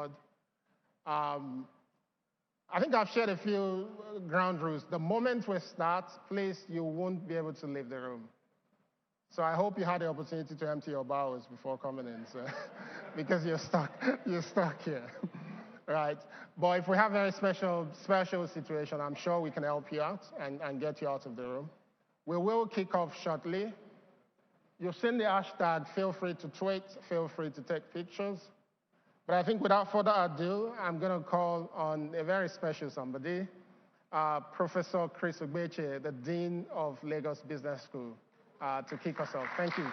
board. I think I've shared a few ground rules. The moment we start, please, you won't be able to leave the room. So I hope you had the opportunity to empty your bowels before coming in, so, because you're stuck here. Right? But if we have a special situation, I'm sure we can help you out and get you out of the room. We will kick off shortly. You've seen the hashtag, feel free to tweet, feel free to take pictures. But I think without further ado, I'm going to call on a very special somebody, Professor Chris Ogbeche, the Dean of Lagos Business School, to kick us off. Thank you.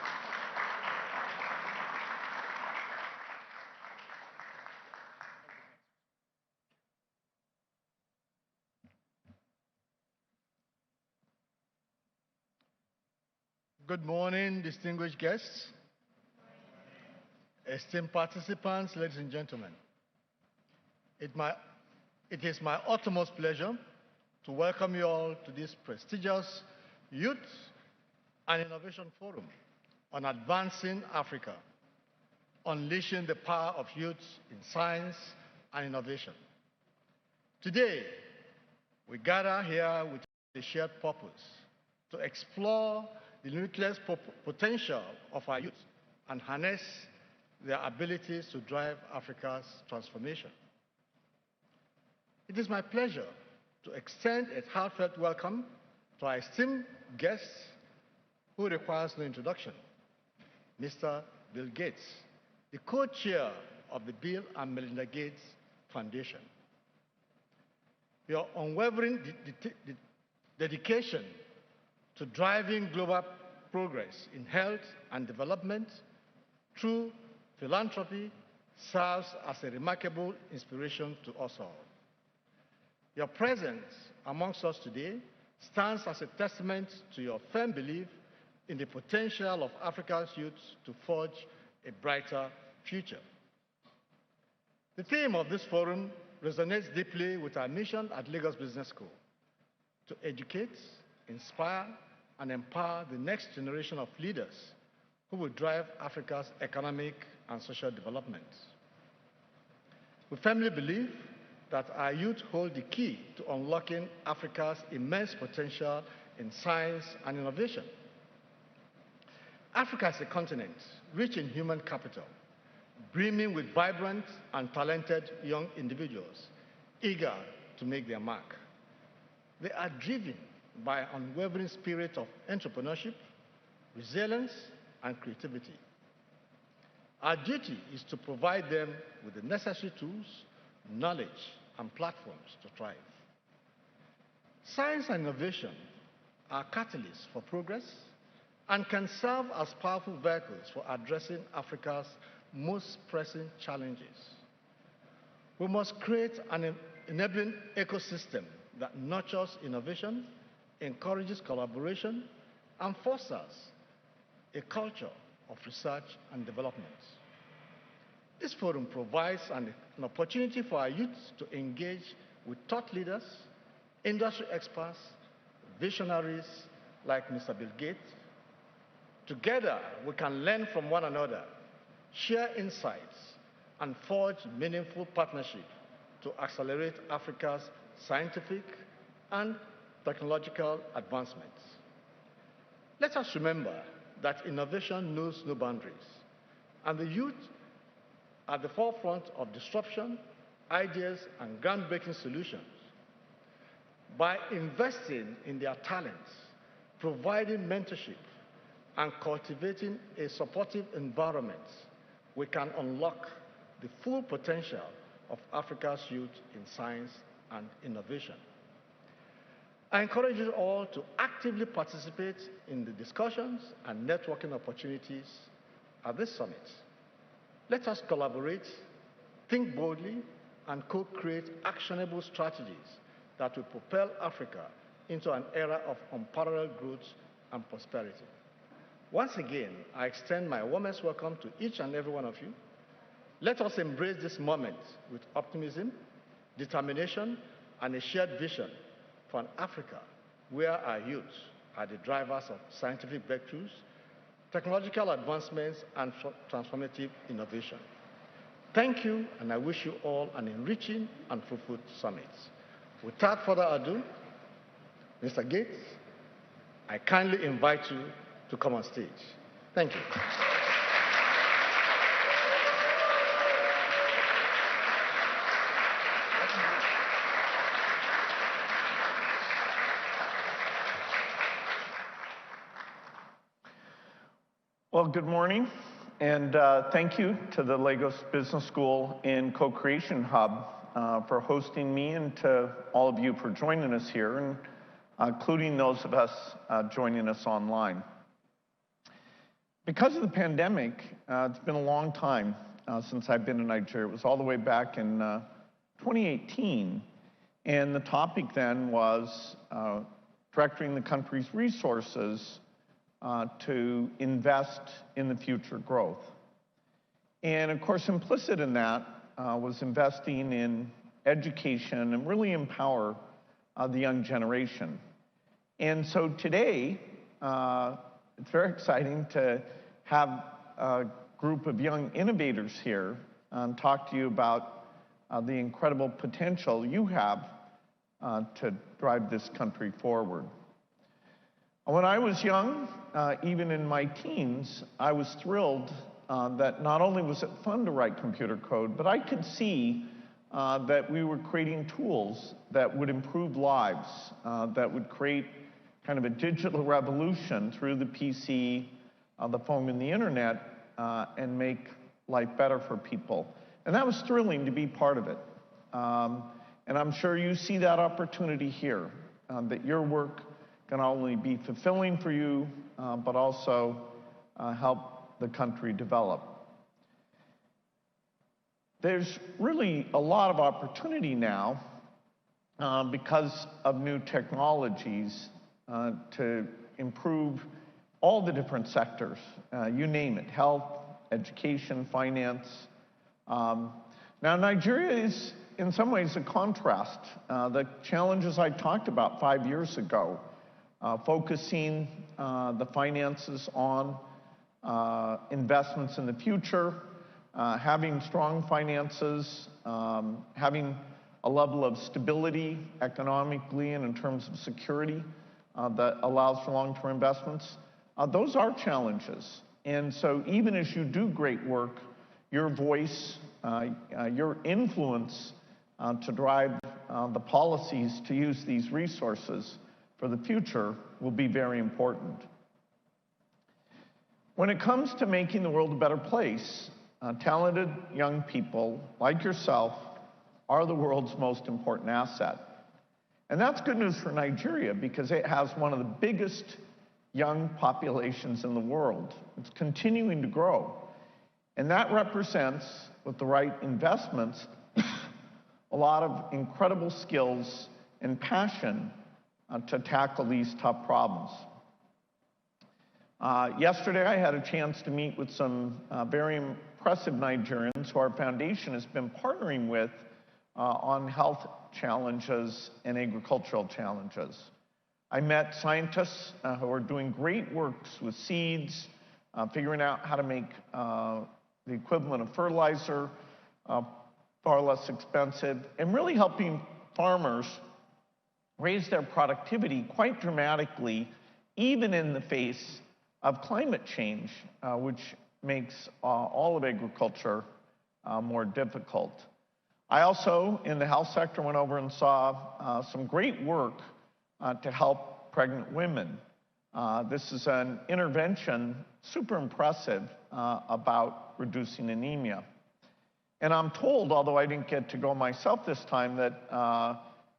Good morning, distinguished guests, esteemed participants, ladies and gentlemen. It is my utmost pleasure to welcome you all to this prestigious Youth and Innovation Forum on Advancing Africa, Unleashing the Power of Youth in Science and Innovation. Today, we gather here with a shared purpose to explore the limitless potential of our youth and harness their abilities to drive Africa's transformation. It is my pleasure to extend a heartfelt welcome to our esteemed guest, who requires no introduction, Mr. Bill Gates, the co-chair of the Bill and Melinda Gates Foundation. Your unwavering dedication to driving global progress in health and development through philanthropy serves as a remarkable inspiration to us all. Your presence amongst us today stands as a testament to your firm belief in the potential of Africa's youth to forge a brighter future. The theme of this forum resonates deeply with our mission at Lagos Business School: to educate, inspire, and empower the next generation of leaders who will drive Africa's economic and social development. We firmly believe that our youth hold the key to unlocking Africa's immense potential in science and innovation. Africa is a continent rich in human capital, brimming with vibrant and talented young individuals eager to make their mark. They are driven by an unwavering spirit of entrepreneurship, resilience, and creativity. Our duty is to provide them with the necessary tools, knowledge, and platforms to thrive. Science and innovation are catalysts for progress and can serve as powerful vehicles for addressing Africa's most pressing challenges. We must create an enabling ecosystem that nurtures innovation, encourages collaboration, and fosters a culture of research and development. This forum provides an opportunity for our youth to engage with thought leaders, industry experts, visionaries like Mr. Bill Gates. Together, we can learn from one another, share insights, and forge meaningful partnerships to accelerate Africa's scientific and technological advancements. Let us remember that innovation knows no boundaries, and the youth at the forefront of disruption, ideas, and groundbreaking solutions. By investing in their talents, providing mentorship, and cultivating a supportive environment, we can unlock the full potential of Africa's youth in science and innovation. I encourage you all to actively participate in the discussions and networking opportunities at this summit. Let us collaborate, think boldly, and co-create actionable strategies that will propel Africa into an era of unparalleled growth and prosperity. Once again, I extend my warmest welcome to each and every one of you. Let us embrace this moment with optimism, determination, and a shared vision for an Africa where our youth are the drivers of scientific breakthroughs, technological advancements, and transformative innovation. Thank you, and I wish you all an enriching and fruitful summit. Without further ado, Mr. Gates, I kindly invite you to come on stage. Thank you. Well, good morning, and thank you to the Lagos Business School and Co-Creation Hub for hosting me, and to all of you for joining us here, and including those of us joining us online. Because of the pandemic, it's been a long time since I've been in Nigeria. It was all the way back in 2018, and the topic then was directing the country's resources to invest in the future growth. And of course, implicit in that was investing in education and really empower the young generation. And so today, it's very exciting to have a group of young innovators here and talk to you about the incredible potential you have to drive this country forward. When I was young, even in my teens, I was thrilled that not only was it fun to write computer code, but I could see that we were creating tools that would improve lives, that would create kind of a digital revolution through the PC, the phone, and the internet, and make life better for people. And that was thrilling to be part of it. And I'm sure you see that opportunity here, that your work can not only be fulfilling for you, but also help the country develop. There's really a lot of opportunity now because of new technologies to improve all the different sectors, you name it, health, education, finance. Now, Nigeria is in some ways a contrast. The challenges I talked about 5 years ago, focusing the finances on investments in the future, having strong finances, having a level of stability economically and in terms of security that allows for long-term investments. Those are challenges. And so even as you do great work, your voice, your influence to drive the policies to use these resources for the future will be very important. When it comes to making the world a better place, talented young people like yourself are the world's most important asset. And that's good news for Nigeria because it has one of the biggest young populations in the world. It's continuing to grow. And that represents, with the right investments, a lot of incredible skills and passion to tackle these tough problems. Yesterday, I had a chance to meet with some very impressive Nigerians who our foundation has been partnering with on health challenges and agricultural challenges. I met scientists who are doing great works with seeds, figuring out how to make the equivalent of fertilizer far less expensive, and really helping farmers raise their productivity quite dramatically, even in the face of climate change, which makes all of agriculture more difficult. I also, in the health sector, went over and saw some great work to help pregnant women. This is an intervention, super impressive, about reducing anemia. And I'm told, although I didn't get to go myself this time, that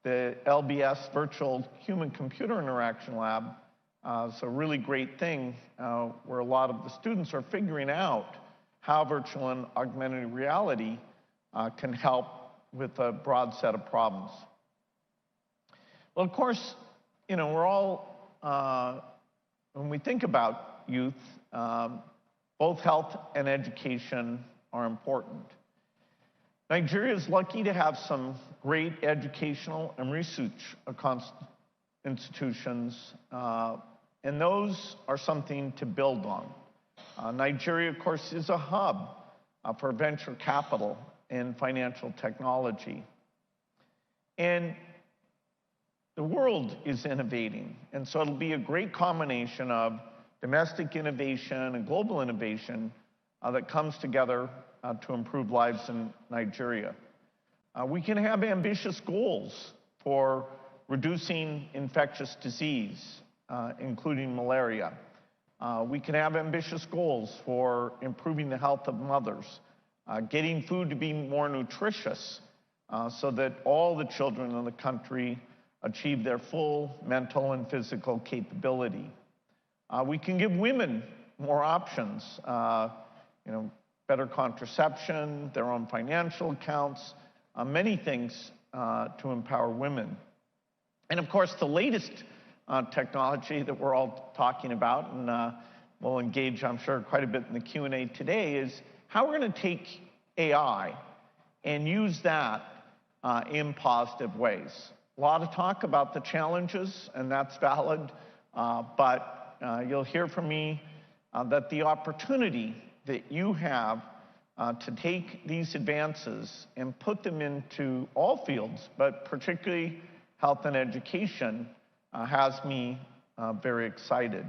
the LBS Virtual Human-Computer Interaction Lab is a really great thing where a lot of the students are figuring out how virtual and augmented reality can help with a broad set of problems. Well, of course, you know, we're all, when we think about youth, both health and education are important. Nigeria is lucky to have some great educational and research institutions, and those are something to build on. Nigeria, of course, is a hub for venture capital and financial technology. And the world is innovating, and so it'll be a great combination of domestic innovation and global innovation that comes together to improve lives in Nigeria. We can have ambitious goals for reducing infectious disease, including malaria. We can have ambitious goals for improving the health of mothers, getting food to be more nutritious so that all the children in the country achieve their full mental and physical capability. We can give women more options, better contraception, their own financial accounts, many things to empower women. And of course, the latest technology that we're all talking about, and we'll engage, I'm sure, quite a bit in the Q&A today, is how we're going to take AI and use that in positive ways. A lot of talk about the challenges, and that's valid, but you'll hear from me that the opportunity that you have to take these advances and put them into all fields, but particularly health and education, has me very excited.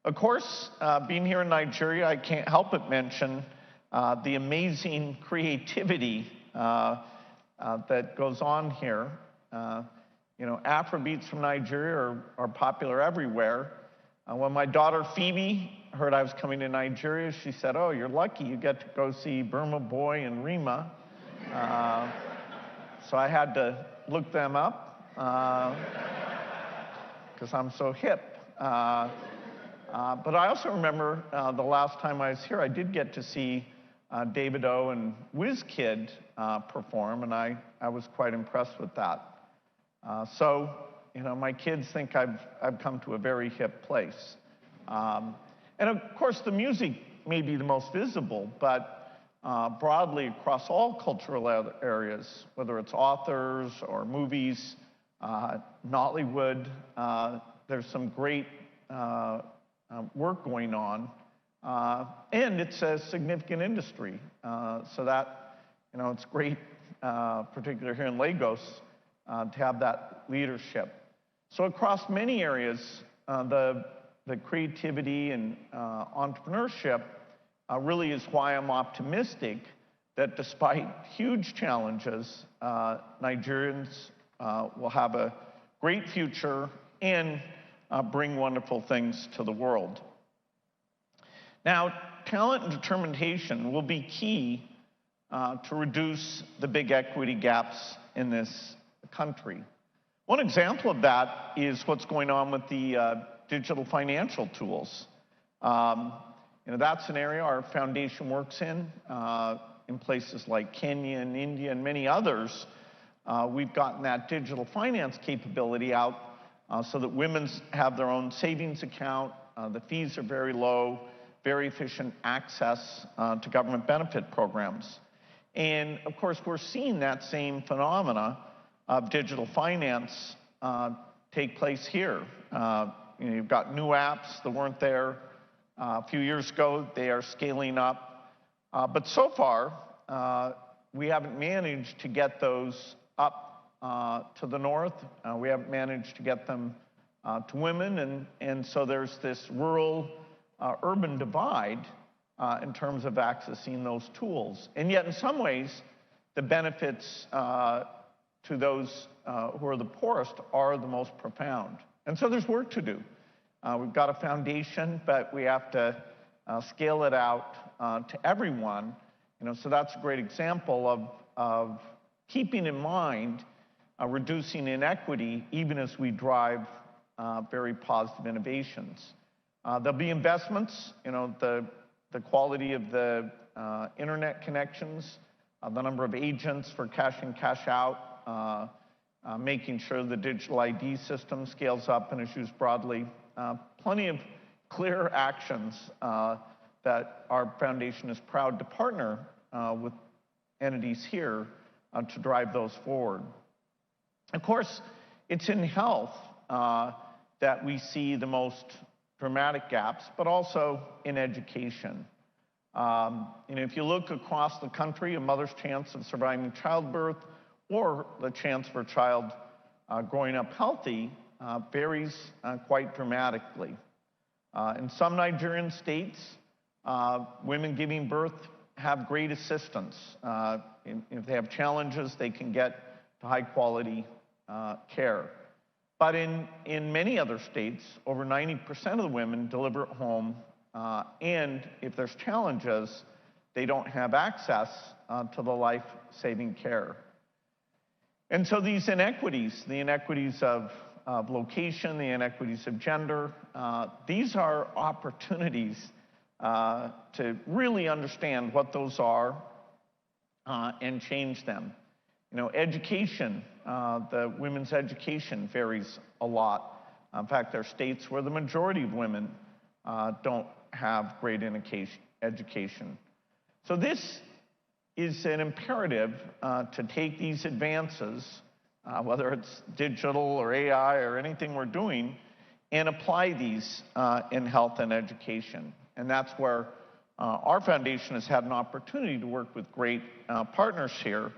Of course, being here in Nigeria, I can't help but mention the amazing creativity that goes on here. Afrobeats from Nigeria are popular everywhere. When my daughter Phoebe heard I was coming to Nigeria, she said, "Oh, you're lucky you get to go see Burma Boy and Rima." So I had to look them up because I'm so hip. But I also remember the last time I was here, I did get to see Davido and WizKid perform, and I was quite impressed with that. So, my kids think I've come to a very hip place. And of course, the music may be the most visible, but broadly across all cultural areas, whether it's authors or movies, Nollywood, there's some great work going on. And it's a significant industry. So that, it's great, particularly here in Lagos, to have that leadership. So across many areas, the creativity and entrepreneurship really is why I'm optimistic that despite huge challenges, Nigerians will have a great future and bring wonderful things to the world. Now, talent and determination will be key to reduce the big equity gaps in this country. One example of that is what's going on with the digital financial tools. That's an area our foundation works in places like Kenya and India and many others. We've gotten that digital finance capability out so that women have their own savings account. The fees are very low, very efficient access to government benefit programs. And of course, we're seeing that same phenomena of digital finance take place here. You've got new apps that weren't there a few years ago. They are scaling up. But so far, we haven't managed to get those up to the north. We haven't managed to get them to women. And so there's this rural-urban divide in terms of accessing those tools. And yet, in some ways, the benefits to those who are the poorest are the most profound. And so there's work to do. We've got a foundation, but we have to scale it out to everyone. So that's a great example of keeping in mind reducing inequity even as we drive very positive innovations. There'll be investments, the quality of the internet connections, the number of agents for cash in, cash out, making sure the digital ID system scales up and is used broadly. Plenty of clear actions that our foundation is proud to partner with entities here to drive those forward. Of course, it's in health that we see the most dramatic gaps, but also in education. If you look across the country, a mother's chance of surviving childbirth or the chance for a child growing up healthy varies quite dramatically. In some Nigerian states, women giving birth have great assistance. If they have challenges, they can get to high-quality care. But in many other states, over 90% of the women deliver at home, and if there's challenges, they don't have access to the life-saving care. And so these inequities, the inequities of location, the inequities of gender, these are opportunities to really understand what those are and change them. Education, the women's education varies a lot. In fact, there are states where the majority of women don't have great education. So this is an imperative to take these advances, whether it's digital or AI or anything we're doing, and apply these in health and education. And that's where our foundation has had an opportunity to work with great partners here.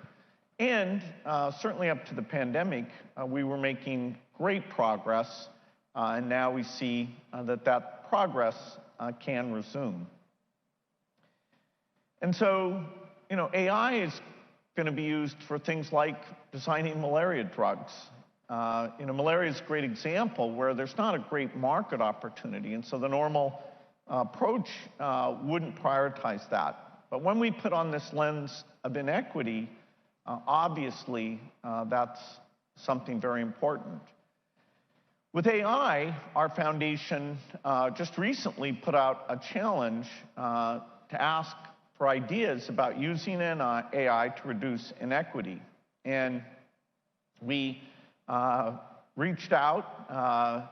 And certainly up to the pandemic, we were making great progress, and now we see that progress can resume. And so, AI is going to be used for things like designing malaria drugs. Malaria is a great example where there's not a great market opportunity, and so the normal approach wouldn't prioritize that. But when we put on this lens of inequity, obviously that's something very important. With AI, our foundation just recently put out a challenge to ask for ideas about using an AI to reduce inequity. And we reached out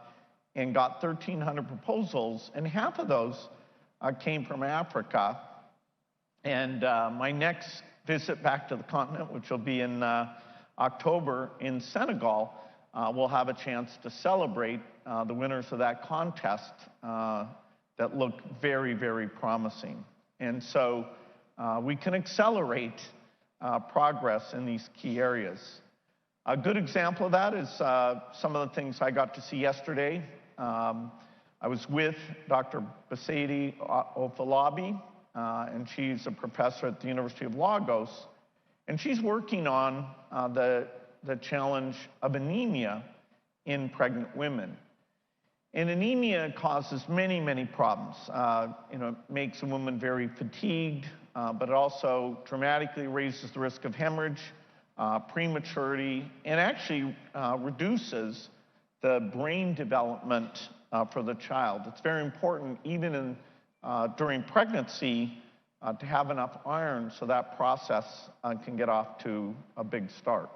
and got 1,300 proposals, and half of those came from Africa. And my next visit back to the continent, which will be in October in Senegal, we'll have a chance to celebrate the winners of that contest that look very, very promising. And so we can accelerate progress in these key areas. A good example of that is some of the things I got to see yesterday. I was with Dr. Basedi Ofalabi, and she's a professor at the University of Lagos, and she's working on the challenge of anemia in pregnant women. And anemia causes many, many problems. It makes a woman very fatigued, but it also dramatically raises the risk of hemorrhage, prematurity, and actually reduces the brain development for the child. It's very important, even during pregnancy, to have enough iron so that process can get off to a big start.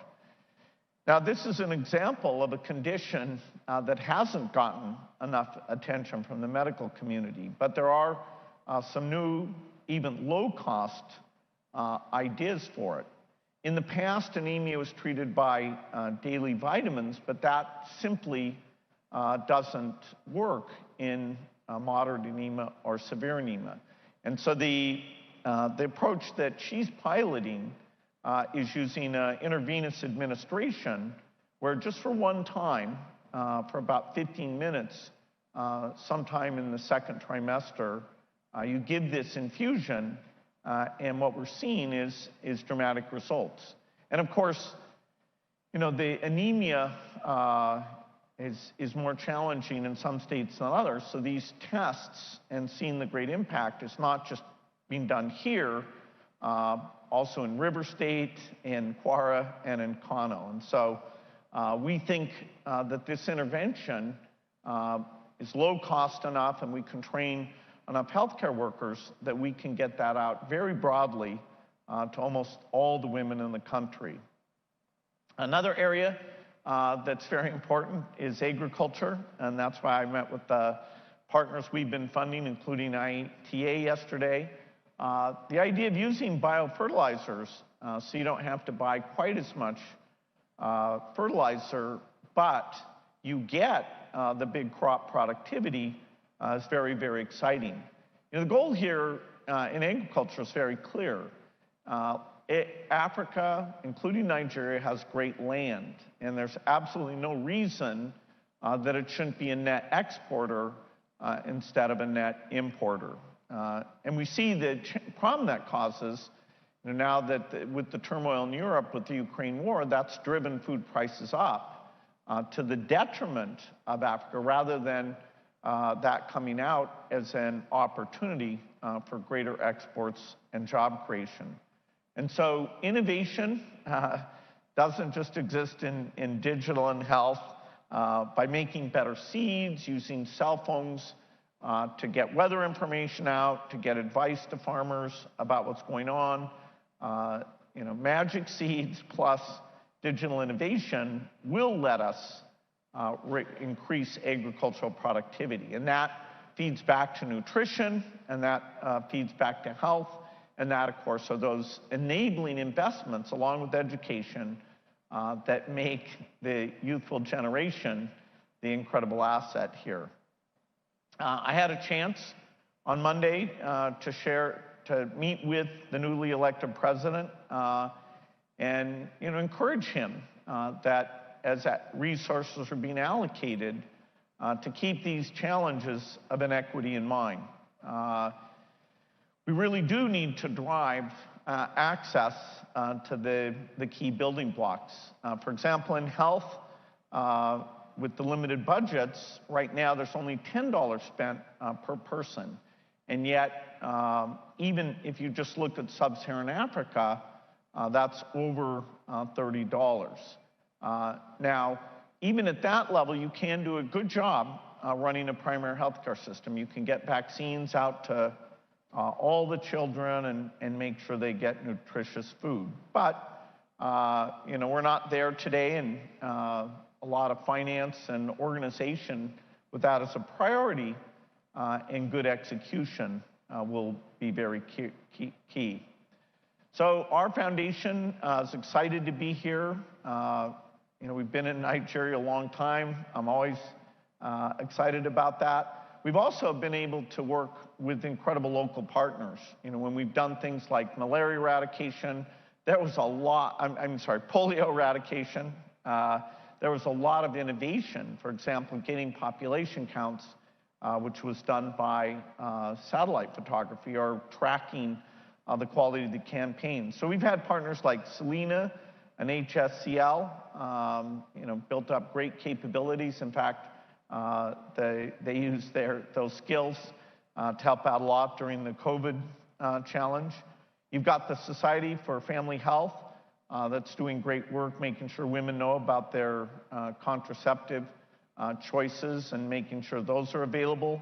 Now, this is an example of a condition that hasn't gotten enough attention from the medical community, but there are some new, even low-cost ideas for it. In the past, anemia was treated by daily vitamins, but that simply doesn't work in moderate anemia or severe anemia. And so the approach that she's piloting is using intravenous administration, where just for one time, for about 15 minutes, sometime in the second trimester, you give this infusion, and what we're seeing is dramatic results. And of course, the anemia is more challenging in some states than others, so these tests and seeing the great impact is not just being done here, also in River State, in Kwara, and in Kano. And so we think that this intervention is low cost enough, and we can train enough healthcare workers that we can get that out very broadly to almost all the women in the country. Another area that's very important is agriculture, and that's why I met with the partners we've been funding, including ITA yesterday. The idea of using biofertilizers so you don't have to buy quite as much fertilizer, but you get the big crop productivity is very, very exciting. The goal here in agriculture is very clear. Africa, including Nigeria, has great land, and there's absolutely no reason that it shouldn't be a net exporter instead of a net importer. And we see the problem that causes, now that with the turmoil in Europe with the Ukraine war, that's driven food prices up to the detriment of Africa, rather than that coming out as an opportunity for greater exports and job creation. And so innovation doesn't just exist in digital and health. By making better seeds, using cell phones to get weather information out, to get advice to farmers about what's going on, magic seeds plus digital innovation will let us increase agricultural productivity. And that feeds back to nutrition, and that feeds back to health, and that, of course, are those enabling investments, along with education, that make the youthful generation the incredible asset here. I had a chance on Monday to meet with the newly elected president and encourage him that as resources are being allocated, to keep these challenges of inequity in mind. We really do need to drive access to the key building blocks. For example, in health, with the limited budgets, right now there's only $10 spent per person. And yet, even if you just look at sub-Saharan Africa, that's over $30. Now, even at that level, you can do a good job running a primary healthcare system. You can get vaccines out to all the children and make sure they get nutritious food. But, we're not there today, and a lot of finance and organization with that as a priority and good execution will be very key. So our foundation is excited to be here. We've been in Nigeria a long time. I'm always excited about that. We've also been able to work with incredible local partners. When we've done things like malaria eradication, there was a lot, polio eradication, there was a lot of innovation. For example, getting population counts, which was done by satellite photography, or tracking the quality of the campaign. So we've had partners like Selena and HSCL, built up great capabilities. In fact, they used those skills to help out a lot during the COVID challenge. You've got the Society for Family Health that's doing great work, making sure women know about their contraceptive choices and making sure those are available.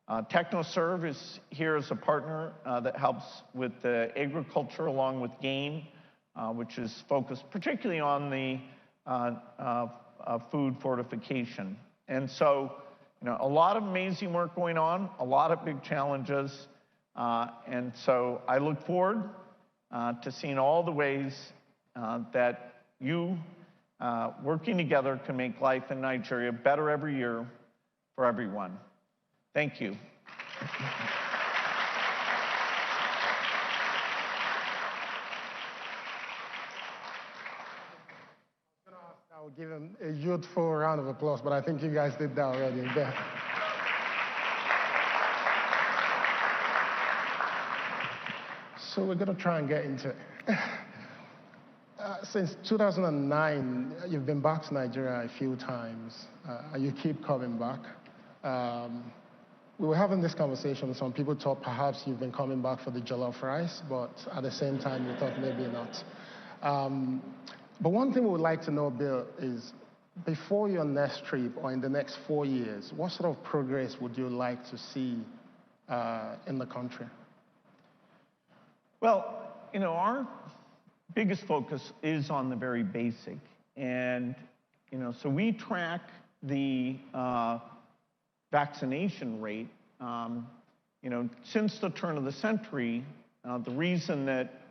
TechnoServe is here as a partner that helps with the agriculture along with GAIN, which is focused particularly on the food fortification. And so, a lot of amazing work going on, a lot of big challenges, and so I look forward to seeing all the ways that you working together can make life in Nigeria better every year for everyone. Thank you. I will give him a youthful round of applause, but I think you guys did that already. So we're going to try and get into it. Since 2009, you've been back to Nigeria a few times, and you keep coming back. We were having this conversation. Some people thought perhaps you've been coming back for the jollof rice, but at the same time, we thought maybe not. But one thing we would like to know, Bill, is before your next trip or in the next 4 years, what sort of progress would you like to see in the country? Well, our biggest focus is on the very basic. And, so we track the vaccination rate. Since the turn of the century, the reason that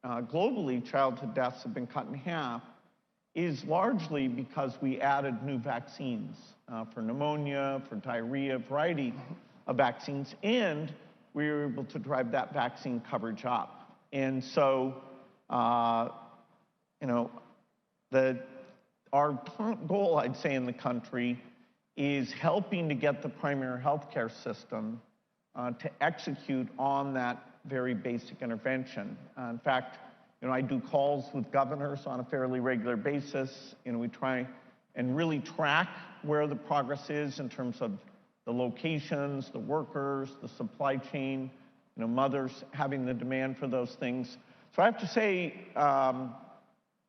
globally childhood deaths have been cut in half is largely because we added new vaccines for pneumonia, for diarrhea, a variety of vaccines, and we were able to drive that vaccine coverage up. And so, you know, our current goal, I'd say, in the country is helping to get the primary healthcare system to execute on that very basic intervention. In fact, you know, I do calls with governors on a fairly regular basis. You know, we try and really track where the progress is in terms of the locations, the workers, the supply chain, you know, mothers having the demand for those things. So I have to say,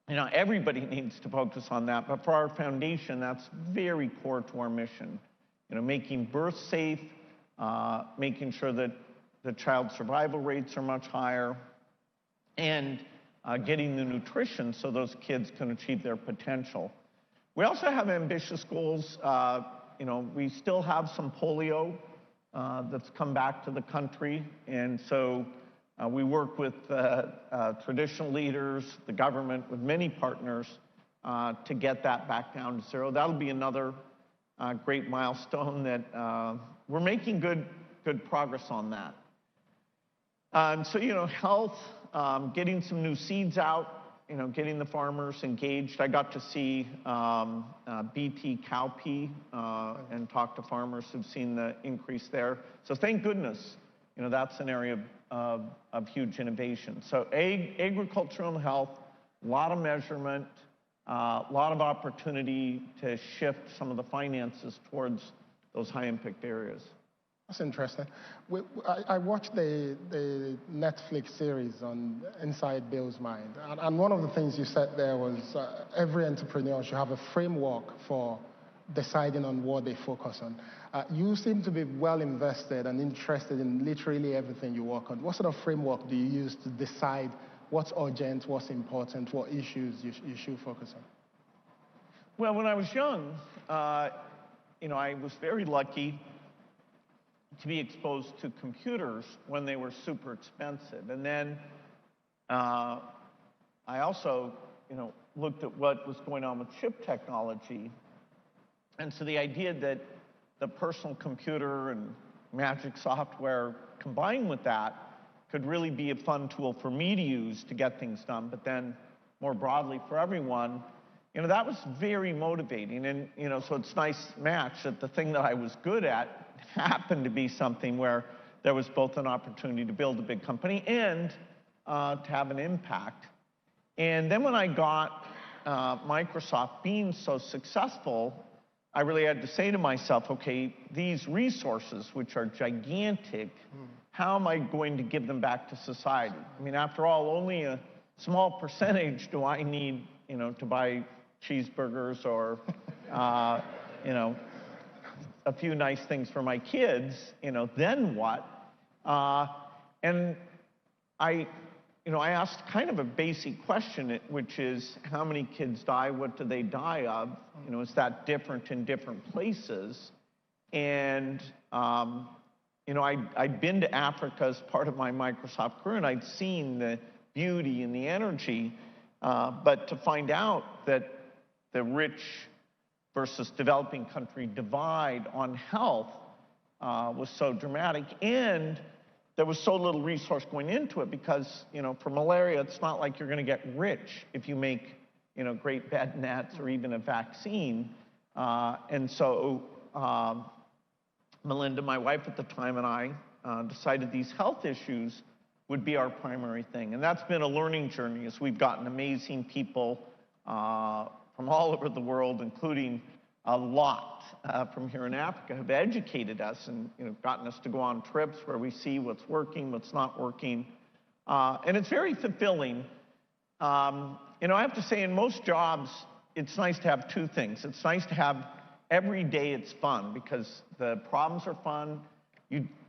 you know, everybody needs to focus on that, but for our foundation, that's very core to our mission. You know, making birth safe, making sure that the child survival rates are much higher, and getting the nutrition so those kids can achieve their potential. We also have ambitious goals. You know, we still have some polio that's come back to the country, and so we work with traditional leaders, the government, with many partners to get that back down to zero. That'll be another great milestone that we're making good progress on that. And so, you know, health, getting some new seeds out, you know, getting the farmers engaged. I got to see BT cowpea and talk to farmers who've seen the increase there. So thank goodness, you know, that's an area of huge innovation. So agriculture and health, a lot of measurement, a lot of opportunity to shift some of the finances towards those high-impact areas. That's interesting. I watched the Netflix series on Inside Bill's Mind, and one of the things you said there was every entrepreneur should have a framework for deciding on what they focus on. You seem to be well invested and interested in literally everything you work on. What sort of framework do you use to decide what's urgent, what's important, what issues you should focus on? Well, when I was young, you know, I was very lucky to be exposed to computers when they were super expensive. And then I also, you know, looked at what was going on with chip technology. And so the idea that the personal computer and magic software combined with that could really be a fun tool for me to use to get things done, but then more broadly for everyone, you know, that was very motivating. And, you know, so it's a nice match that the thing that I was good at happened to be something where there was both an opportunity to build a big company and to have an impact. And then when I got Microsoft being so successful, I really had to say to myself, okay, these resources, which are gigantic, how am I going to give them back to society? I mean, after all, only a small percentage do I need, you know, to buy cheeseburgers or, you know, a few nice things for my kids, you know, then what? And I asked kind of a basic question, which is, how many kids die? What do they die of? You know, is that different in different places? And, you know, I'd been to Africa as part of my Microsoft career, and I'd seen the beauty and the energy, but to find out that the rich versus developing country divide on health was so dramatic, and there was so little resource going into it because, you know, for malaria, it's not like you're going to get rich if you make, you know, great bed nets or even a vaccine. And so Melinda, my wife at the time, and I decided these health issues would be our primary thing. And that's been a learning journey as we've gotten amazing people from all over the world, including a lot from here in Africa, have educated us and, you know, gotten us to go on trips where we see what's working, what's not working. And it's very fulfilling. You know, I have to say, in most jobs, it's nice to have two things. It's nice to have every day it's fun because the problems are fun.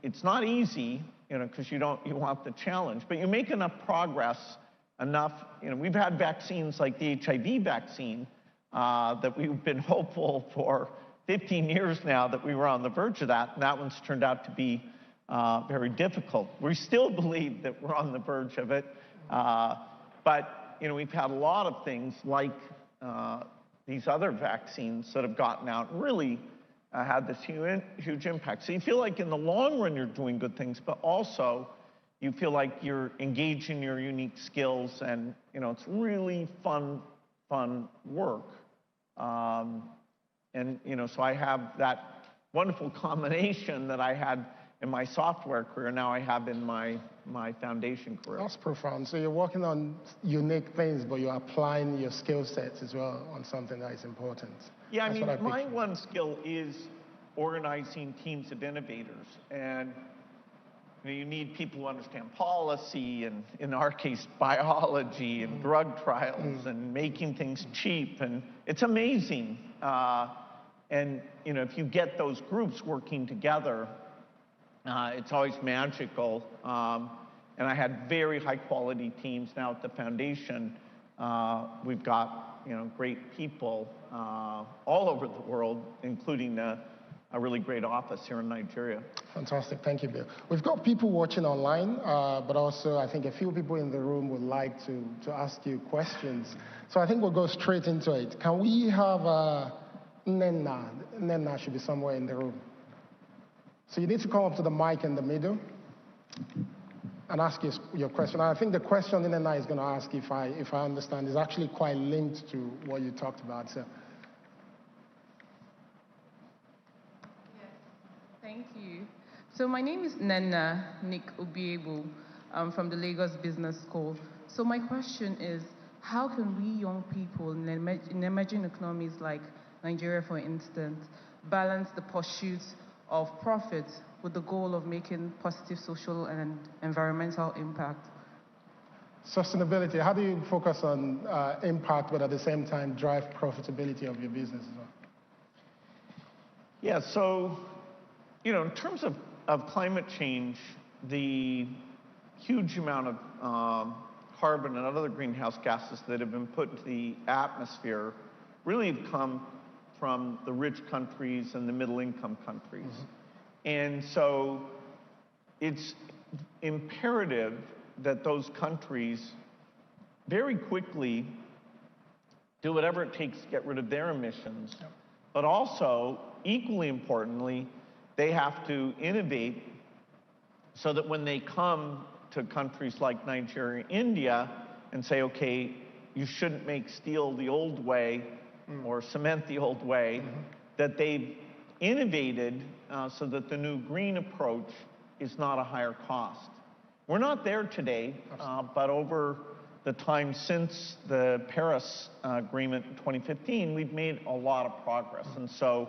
It's not easy, you know, because you want the challenge, but you make enough progress, enough, you know, we've had vaccines like the HIV vaccine that we've been hopeful for 15 years now that we were on the verge of that, and that one's turned out to be very difficult. We still believe that we're on the verge of it, but, you know, we've had a lot of things like these other vaccines that have gotten out and really had this huge impact. So you feel like in the long run you're doing good things, but also you feel like you're engaging your unique skills, and it's really fun work. And so I have that wonderful combination that I had in my software career, now I have in my foundation career. That's profound. So you're working on unique things, but you're applying your skill sets as well on something that is important. Yeah, I mean, my one skill is organizing teams of innovators. And you need people who understand policy, and in our case, biology and drug trials and making things cheap. And it's amazing. And if you get those groups working together, it's always magical. And I had very high quality teams. Now at the foundation, we've got great people all over the world, including a really great office here in Nigeria. Fantastic, thank you, Bill. We've got people watching online, but also I think a few people in the room would like to ask you questions. So I think we'll go straight into it. Can we have Nenna? Nenna should be somewhere in the room. So you need to come up to the mic in the middle and ask your question. I think the question Nenna is going to ask, if I understand, is actually quite linked to what you talked about. So. Thank you. So my name is Nenna Nick Obiebo. I'm from the Lagos Business School. So my question is, how can we young people in emerging economies like Nigeria, for instance, balance the pursuit of profit with the goal of making positive social and environmental impact? Sustainability, how do you focus on impact, but at the same time drive profitability of your business as well? Yeah, so in terms of climate change, the huge amount of carbon and other greenhouse gases that have been put into the atmosphere really have come from the rich countries and the middle-income countries. And so it's imperative that those countries very quickly do whatever it takes to get rid of their emissions, but also, equally importantly, they have to innovate so that when they come to countries like Nigeria, India, and say, okay, you shouldn't make steel the old way or cement the old way, that they've innovated so that the new green approach is not a higher cost. We're not there today, but over the time since the Paris Agreement in 2015, we've made a lot of progress. And so,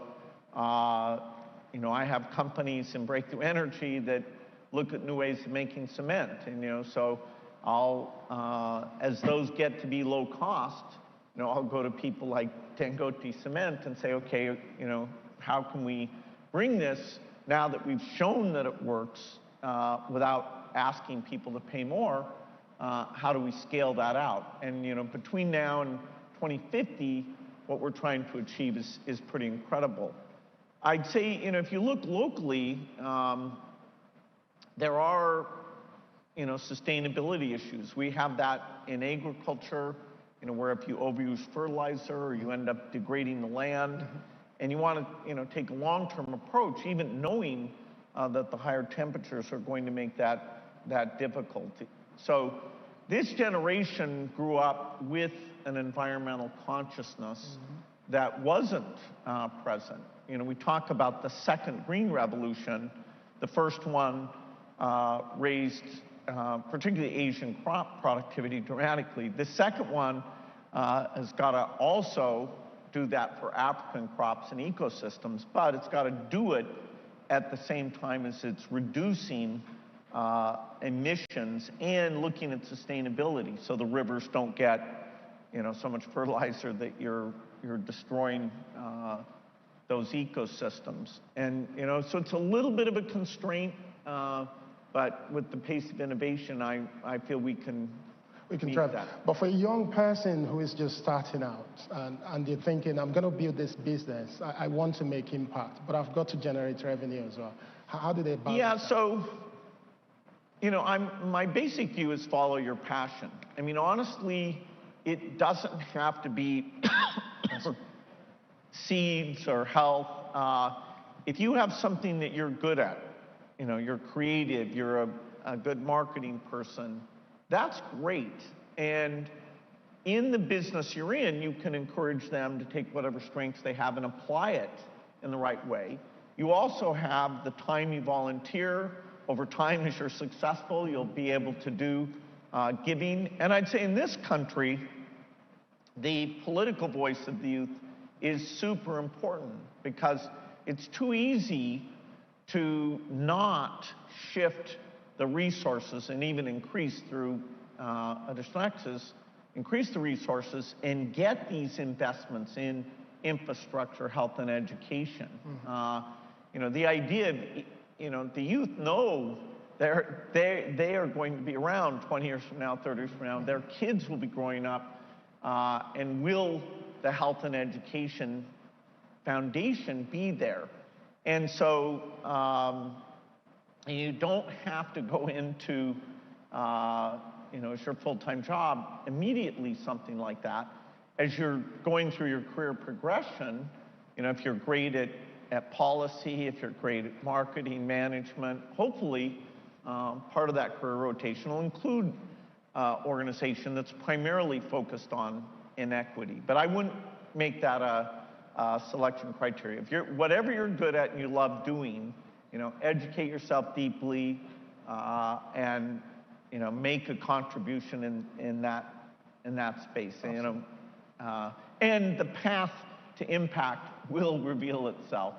I have companies in breakthrough energy that look at new ways of making cement. And, so I'll, as those get to be low cost, I'll go to people like Dangote Cement and say, okay, how can we bring this, now that we've shown that it works, without asking people to pay more, how do we scale that out? And, between now and 2050, what we're trying to achieve is pretty incredible. I'd say, if you look locally, there are, sustainability issues. We have that in agriculture, where if you overuse fertilizer, you end up degrading the land. And you want to, take a long-term approach, even knowing that the higher temperatures are going to make that difficult. So this generation grew up with an environmental consciousness that wasn't present. We talk about the second green revolution. The first one raised particularly Asian crop productivity dramatically. The second one has got to also do that for African crops and ecosystems, but it's got to do it at the same time as it's reducing emissions and looking at sustainability, so the rivers don't get so much fertilizer that you're destroying those ecosystems. And so it's a little bit of a constraint, but with the pace of innovation, I feel we can drive that. But for a young person who is just starting out and they're thinking, I'm going to build this business, I want to make impact, but I've got to generate revenue as well. How do they balance that? So, my basic view is follow your passion. I mean, honestly, it doesn't have to be seeds or health. if you have something that you're good at, you're creative, you're a good marketing person, that's great. And in the business you're in, you can encourage them to take whatever strengths they have and apply it in the right way. You also have the time you volunteer. Over time, as you're successful, you'll be able to do giving. And I'd say in this country, the political voice of the youth is super important, because it's too easy to not shift the resources and even increase through additional access, increase the resources and get these investments in infrastructure, health, and education. The idea of, the youth know they are going to be around 20 years from now, 30 years from now. Their kids will be growing up, and will the health and education foundation be there? And so you don't have to go into, as your full-time job immediately something like that. As you're going through your career progression, if you're great at policy, if you're great at marketing, management, hopefully part of that career rotation will include organization that's primarily focused on inequity. But I wouldn't make that a selection criteria. If whatever you're good at and you love doing, educate yourself deeply and make a contribution in that space. And the path to impact will reveal itself.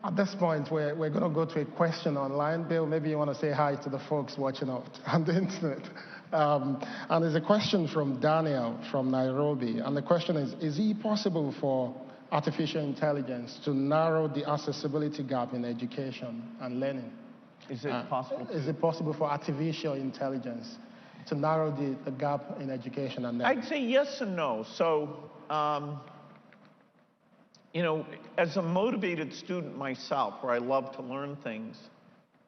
At this point, we're going to go to a question online. Bill, maybe you want to say hi to the folks watching on the internet. And there's a question from Daniel from Nairobi. And the question is it possible for artificial intelligence to narrow the accessibility gap in education and learning? Is it possible? Is it possible for artificial intelligence to narrow the gap in education and learning? I'd say yes and no. So, as a motivated student myself, where I love to learn things,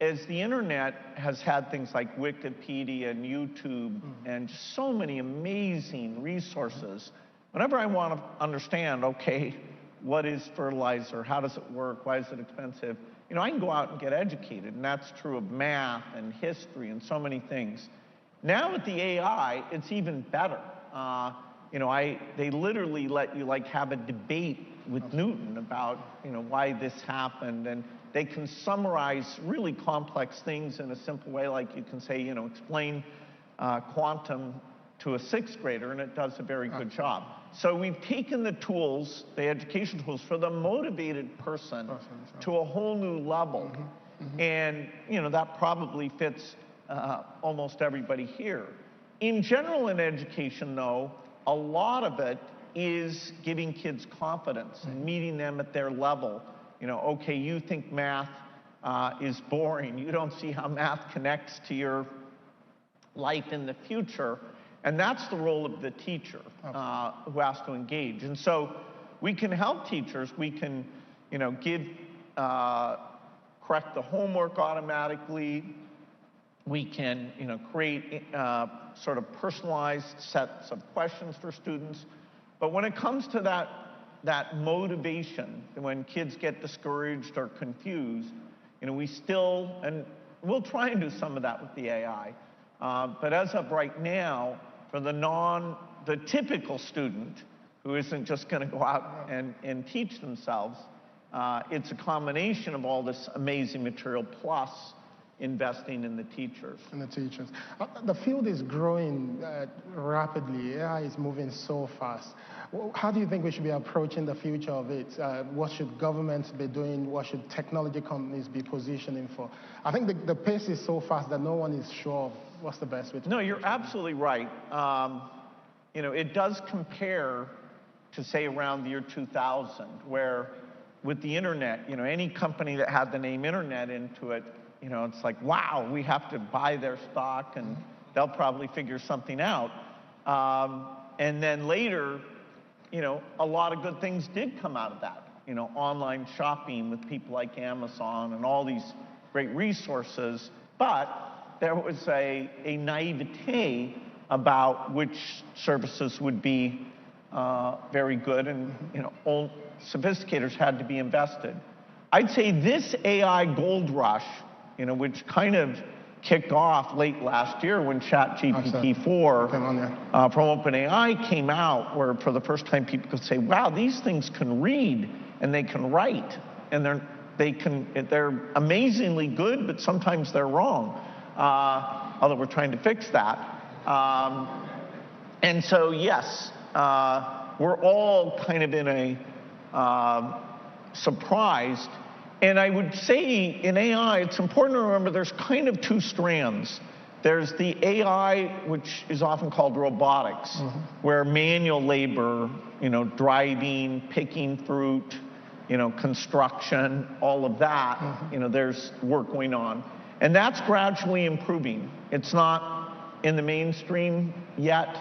as the internet has had things like Wikipedia and YouTube and so many amazing resources, whenever I want to understand, okay, what is fertilizer? How does it work? Why is it expensive? I can go out and get educated, and that's true of math and history and so many things. Now with the AI, it's even better. They literally let you have a debate with Newton about why this happened, and they can summarize really complex things in a simple way, like you can say, explain quantum to a sixth grader, and it does a very good job. So we've taken the tools, the education tools, for the motivated person to a whole new level. And that probably fits almost everybody here. In general, in education, though, a lot of it is giving kids confidence and meeting them at their level. Okay, you think math is boring. You don't see how math connects to your life in the future. And that's the role of the teacher who has to engage. And so we can help teachers. We can, correct the homework automatically. We can, create sort of personalized sets of questions for students. But when it comes to that motivation, when kids get discouraged or confused, we still, and we'll try and do some of that with the AI. But as of right now, for the typical student who isn't just going to go out and teach themselves, it's a combination of all this amazing material plus investing in the teachers. The field is growing rapidly. AI is moving so fast. How do you think we should be approaching the future of it? What should governments be doing? What should technology companies be positioning for? I think the pace is so fast that no one is sure what's the best way to. No, you're absolutely right. It does compare to, say, around the year 2000, where with the internet, any company that had the name internet into it, it's like, wow, we have to buy their stock and they'll probably figure something out. And then later, a lot of good things did come out of that. Online shopping with people like Amazon and all these great resources. But there was a naivete about which services would be very good, and sophisticators had to be invested. I'd say this AI gold rush, which kind of kicked off late last year when ChatGPT-4 from OpenAI came out, where for the first time people could say, wow, these things can read and they can write, and they're amazingly good, but sometimes they're wrong. Although we're trying to fix that. And so, yes, we're all kind of in a surprised. And I would say in AI, it's important to remember there's kind of two strands. There's the AI, which is often called robotics, where manual labor, driving, picking fruit, construction, all of that, there's work going on. And that's gradually improving. It's not in the mainstream yet,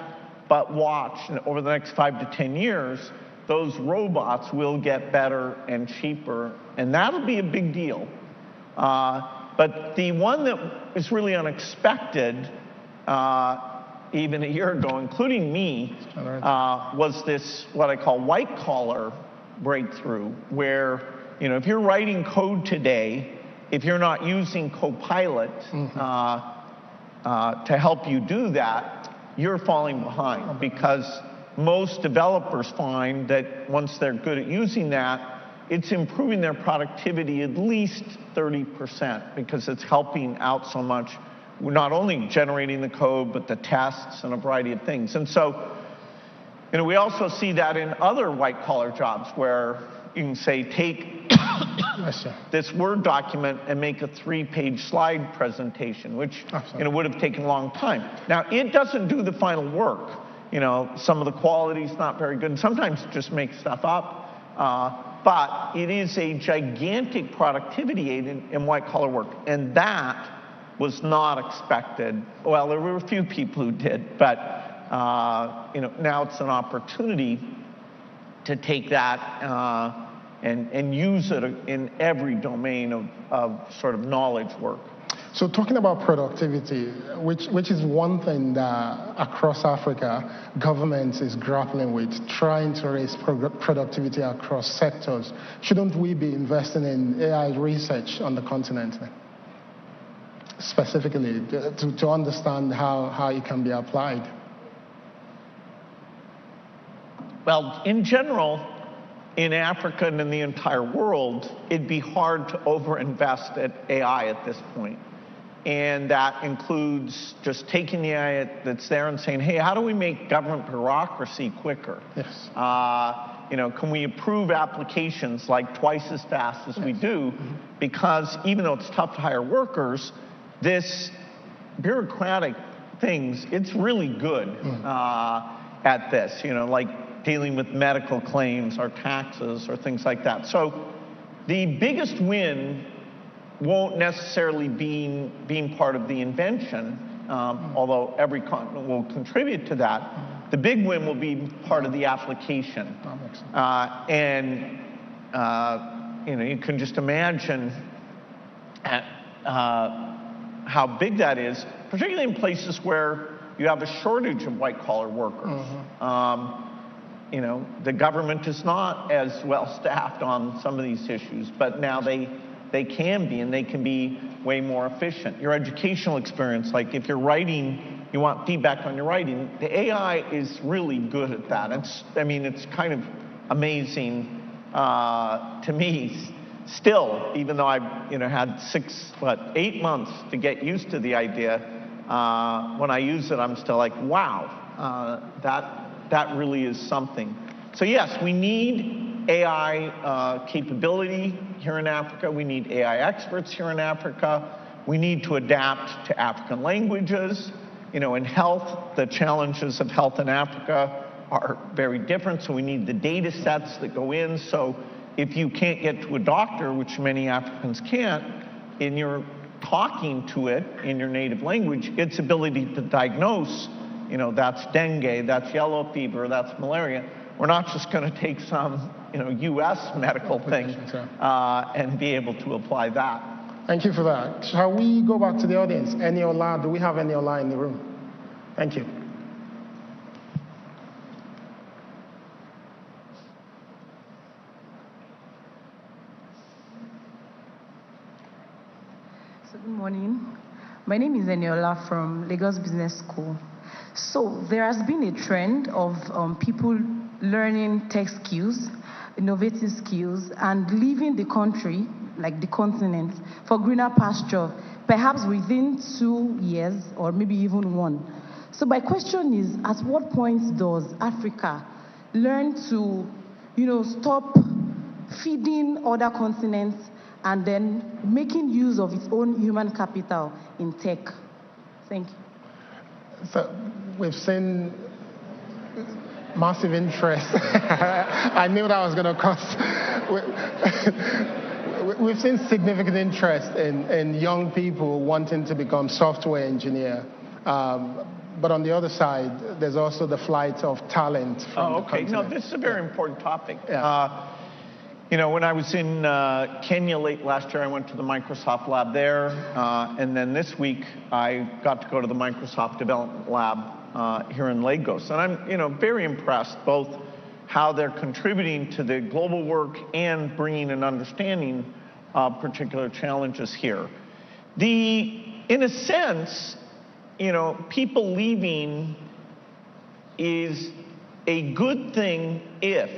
but watch, over the next 5 to 10 years, those robots will get better and cheaper, and that'll be a big deal. But the one that is really unexpected, even a year ago, including me, was this, what I call white-collar breakthrough, where, if you're writing code today, if you're not using Copilot to help you do that, you're falling behind, because most developers find that once they're good at using that, it's improving their productivity at least 30%, because it's helping out so much. We're not only generating the code, but the tests and a variety of things. And so, we also see that in other white-collar jobs, where you can say, take this Word document and make a 3-page slide presentation, which would have taken a long time. Now, it doesn't do the final work. Some of the quality's not very good, and sometimes it just makes stuff up. But it is a gigantic productivity aid in white-collar work, and that was not expected. Well, there were a few people who did, but now it's an opportunity to take that and use it in every domain of sort of knowledge work. So talking about productivity, which is one thing that across Africa, governments is grappling with, trying to raise productivity across sectors. Shouldn't we be investing in AI research on the continent, specifically, to understand how it can be applied? Well, in general, in Africa and in the entire world, it'd be hard to overinvest at AI at this point. And that includes just taking the AI that's there and saying, hey, how do we make government bureaucracy quicker? Yes. Can we approve applications like twice as fast as we do? Because even though it's tough to hire workers, this bureaucratic things, it's really good at this, like dealing with medical claims or taxes or things like that. So the biggest win won't necessarily be being part of the invention, although every continent will contribute to that. The big win will be part of the application. You can just imagine how big that is, particularly in places where you have a shortage of white-collar workers. The government is not as well staffed on some of these issues, but now they can be, and they can be way more efficient. Your educational experience, like if you're writing, you want feedback on your writing, the AI is really good at that. It's kind of amazing to me still, even though I've had 8 months to get used to the idea. When I use it, I'm still like, wow, that really is something. So yes, we need AI capability here in Africa. We need AI experts here in Africa. We need to adapt to African languages. In health, the challenges of health in Africa are very different, so we need the data sets that go in. So if you can't get to a doctor, which many Africans can't, and you're talking to it in your native language, its ability to diagnose, that's dengue, that's yellow fever, that's malaria. We're not just going to take some, U.S. medical thing and be able to apply that. Thank you for that. Shall we go back to the audience? Eniola, do we have Eniola in the room? Thank you. So good morning. My name is Eniola from Lagos Business School. So there has been a trend of people learning tech skills, innovative skills, and leaving the country, like the continent, for greener pasture, perhaps within 2 years or maybe even 1. So my question is, at what point does Africa learn to, stop feeding other continents and then making use of its own human capital in tech? Thank you. So we've seen massive interest. I knew that was going to cost. We've seen significant interest in young people wanting to become software engineer. But on the other side, there's also the flight of talent from the continent. No, this is a very important topic. Yeah. When I was in Kenya late last year, I went to the Microsoft lab there. And then this week, I got to go to the Microsoft Development Lab here in Lagos. And I'm, very impressed both how they're contributing to the global work and bringing an understanding of particular challenges here. In a sense, people leaving is a good thing if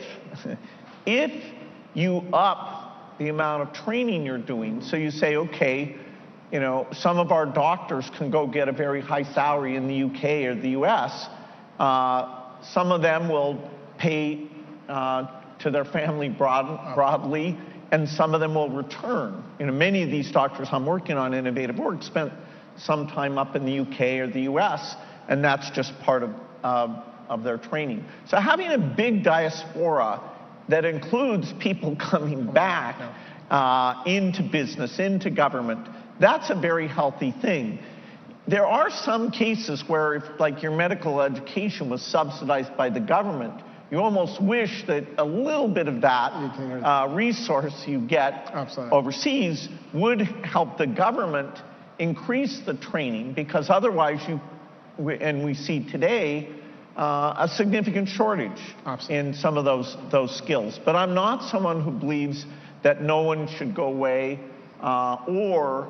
you up the amount of training you're doing. So you say, okay, some of our doctors can go get a very high salary in the UK or the US. Some of them will pay to their family broadly, and some of them will return. Many of these doctors I'm working on innovative work spent some time up in the UK or the US, and that's just part of their training. So having a big diaspora that includes people coming back into business, into government, that's a very healthy thing. There are some cases where if, like, your medical education was subsidized by the government, you almost wish that a little bit of that resource you get overseas would help the government increase the training, because otherwise we see today a significant shortage in some of those skills. But I'm not someone who believes that no one should go away or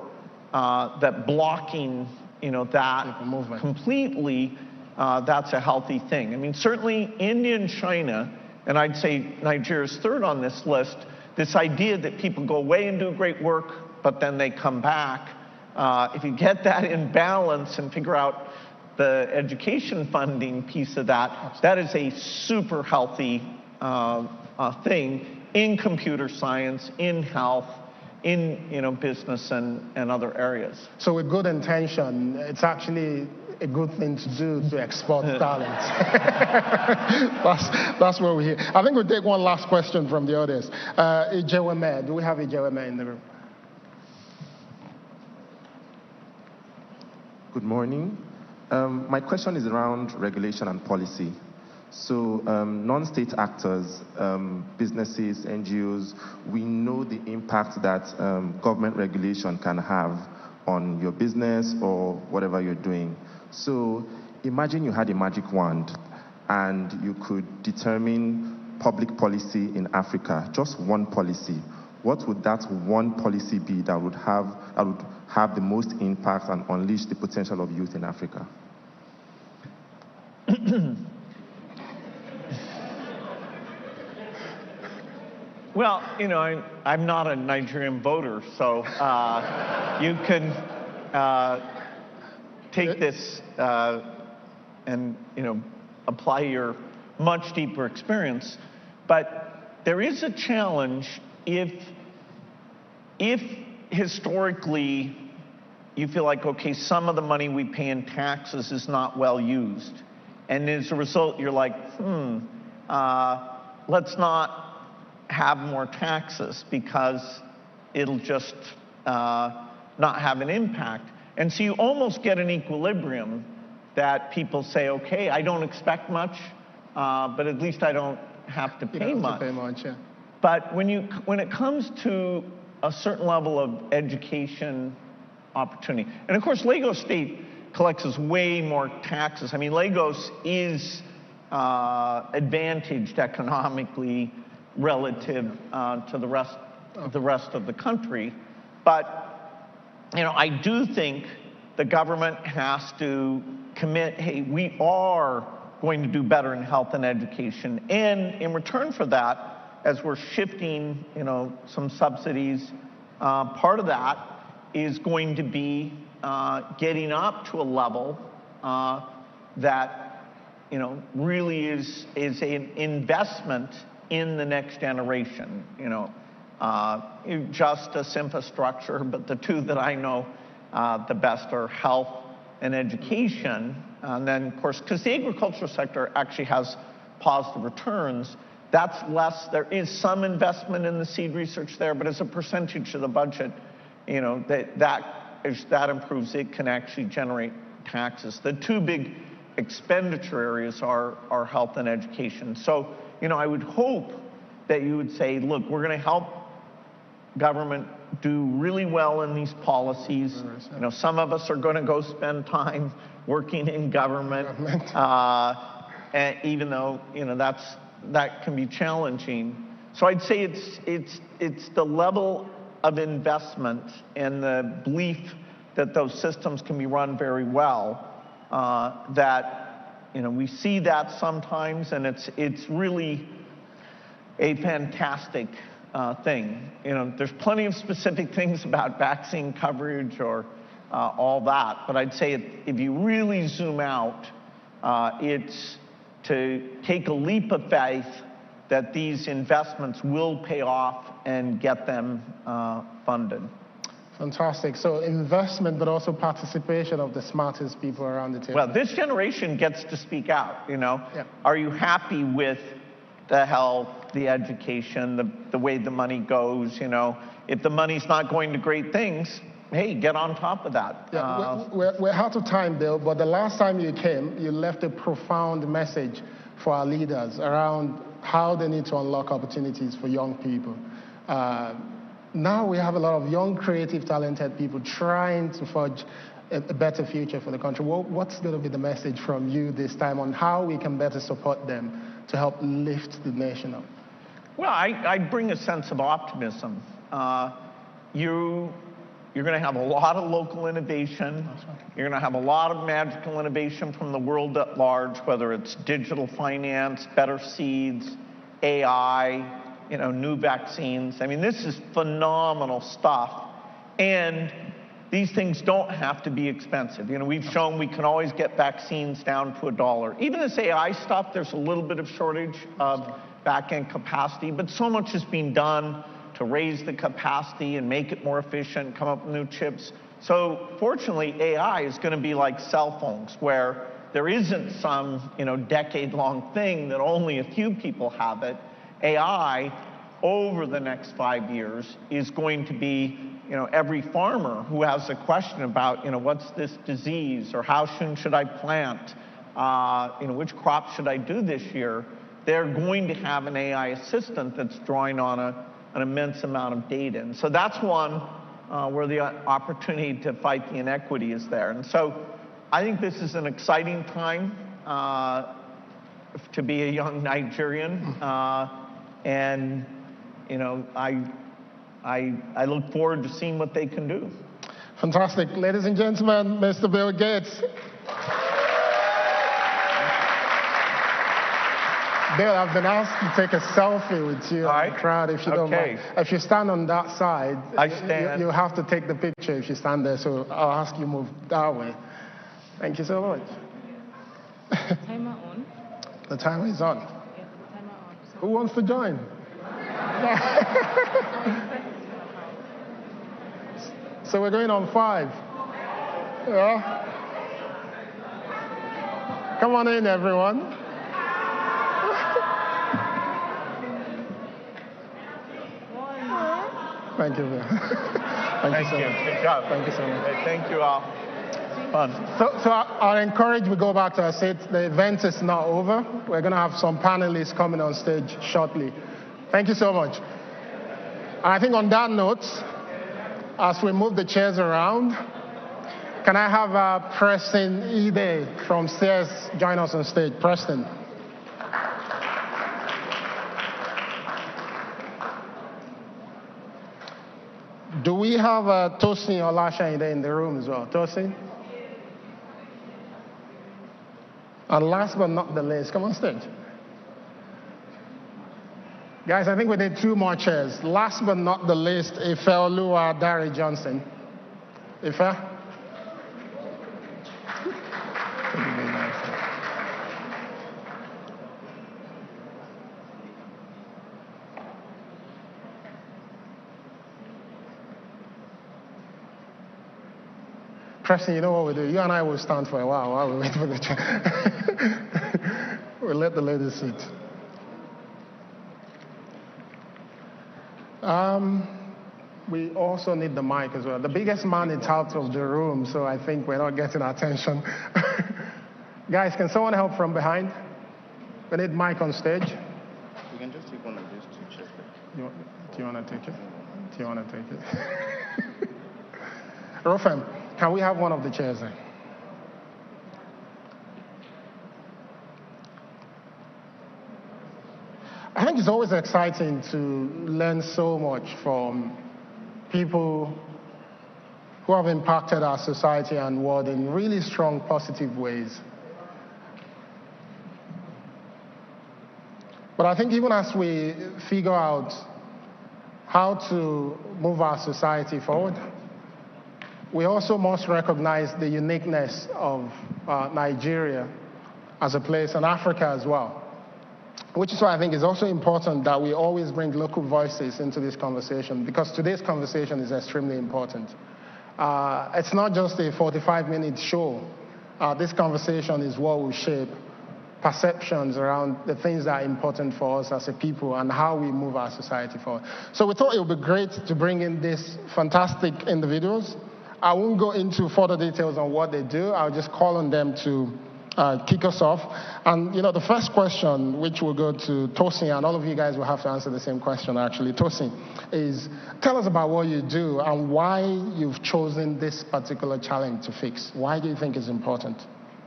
that blocking that completely, that's a healthy thing. I mean, certainly India and China, and I'd say Nigeria's third on this list, this idea that people go away and do great work, but then they come back. If you get that in balance and figure out the education funding piece of that, that is a super healthy thing in computer science, in health, in business and other areas. So with good intention, it's actually a good thing to do to export talent. That's what we're here. I think we'll take one last question from the audience. Ijeweme, do we have Ijeweme in the room? Good morning. My question is around regulation and policy. So non-state actors, businesses, NGOs, we know the impact that government regulation can have on your business or whatever you're doing. So imagine you had a magic wand and you could determine public policy in Africa, just one policy. What would that one policy be that would have the most impact and unleash the potential of youth in Africa? Well, I'm not a Nigerian voter, so you can take this and apply your much deeper experience. But there is a challenge if historically you feel like, okay, some of the money we pay in taxes is not well used, and as a result you're like, let's not have more taxes because it'll just not have an impact. And so you almost get an equilibrium that people say, okay, I don't expect much, but at least I don't have to pay much. But when it comes to a certain level of education opportunity, and of course Lagos State collects way more taxes. I mean, Lagos is advantaged economically relative to the rest of the country, but I do think the government has to commit, hey, we are going to do better in health and education. And in return for that, as we're shifting, some subsidies, part of that is going to be getting up to a level that, really is an investment in the next generation. Justice, infrastructure, but the two that I know the best are health and education. And then, of course, because the agricultural sector actually has positive returns, that's less. There is some investment in the seed research there, but as a percentage of the budget, that improves. It can actually generate taxes. The two big expenditure areas are health and education. So, I would hope that you would say, look, we're going to help government do really well in these policies. Some of us are going to go spend time working in government, and even though that can be challenging. So I'd say it's the level of investment and the belief that those systems can be run very well that we see that sometimes, and it's really a fantastic thing. There's plenty of specific things about vaccine coverage or all that, but I'd say if you really zoom out, it's to take a leap of faith that these investments will pay off and get them funded. Fantastic. So investment, but also participation of the smartest people around the table. Well, this generation gets to speak out, Yeah. Are you happy with the health, the education, the way the money goes, If the money's not going to great things, hey, get on top of that. Yeah, we're out of time, Bill, but the last time you came, you left a profound message for our leaders around how they need to unlock opportunities for young people. Now we have a lot of young, creative, talented people trying to forge a better future for the country. What's going to be the message from you this time on how we can better support them to help lift the nation up? Well, I bring a sense of optimism. You're going to have a lot of local innovation. You're going to have a lot of magical innovation from the world at large, whether it's digital finance, better seeds, AI, new vaccines. I mean, this is phenomenal stuff. And these things don't have to be expensive. We've shown we can always get vaccines down to $1. Even this AI stuff, there's a little bit of shortage of back-end capacity, but so much is being done to raise the capacity and make it more efficient, come up with new chips. So fortunately, AI is going to be like cell phones, where there isn't some decade-long thing that only a few people have it. AI, over the next 5 years, is going to be, every farmer who has a question about, what's this disease, or how soon should I plant, which crop should I do this year, they're going to have an AI assistant that's drawing on an immense amount of data. And so that's one where the opportunity to fight the inequity is there. And so I think this is an exciting time to be a young Nigerian. And I look forward to seeing what they can do. Fantastic. Ladies and gentlemen, Mr. Bill Gates. Bill, I've been asked to take a selfie with you in the crowd, if you don't mind. If you stand on that side, you have to take the picture if you stand there, so I'll ask you to move that way. Thank you so much. Timer on. The timer is on. Yeah, the timer on. Who wants to join? So we're going on 5. Yeah. Come on in, everyone. Thank you, Bill. Thank you so much. Good job. Thank you so much. Hey, thank you all. Fun. So I'll encourage we go back to our seats. The event is not over. We're going to have some panelists coming on stage shortly. Thank you so much. And I think on that note, as we move the chairs around, can I have Preston Ide from CS join us on stage? Preston. Do we have Tosin or Lasha in the room as well? Tosin? And last but not the least, come on stage. Guys, I think we need 2 more chairs. Last but not the least, Ife Oluwa Dari Johnson. Ife? Preston, you know what we do? You and I will stand for a while we wait for the chair. We'll let the ladies sit. We also need the mic as well. The biggest man is out of the room, so I think we're not getting attention. Guys, can someone help from behind? We need mic on stage. We can just take one of these 2 chairs. Do you want to take it? Do you want to take it? Rofem, can we have one of the chairs then? I think it's always exciting to learn so much from people who have impacted our society and world in really strong, positive ways. But I think even as we figure out how to move our society forward, we also must recognize the uniqueness of Nigeria as a place and Africa as well. Which is why I think it's also important that we always bring local voices into this conversation, because today's conversation is extremely important. It's not just a 45-minute show. This conversation is what will shape perceptions around the things that are important for us as a people and how we move our society forward. So we thought it would be great to bring in these fantastic individuals. I won't go into further details on what they do. I'll just call on them to kick us off. And the first question, which will go to Tosin, and all of you guys will have to answer the same question actually. Tosin, is tell us about what you do and why you've chosen this particular challenge to fix. Why do you think it's important?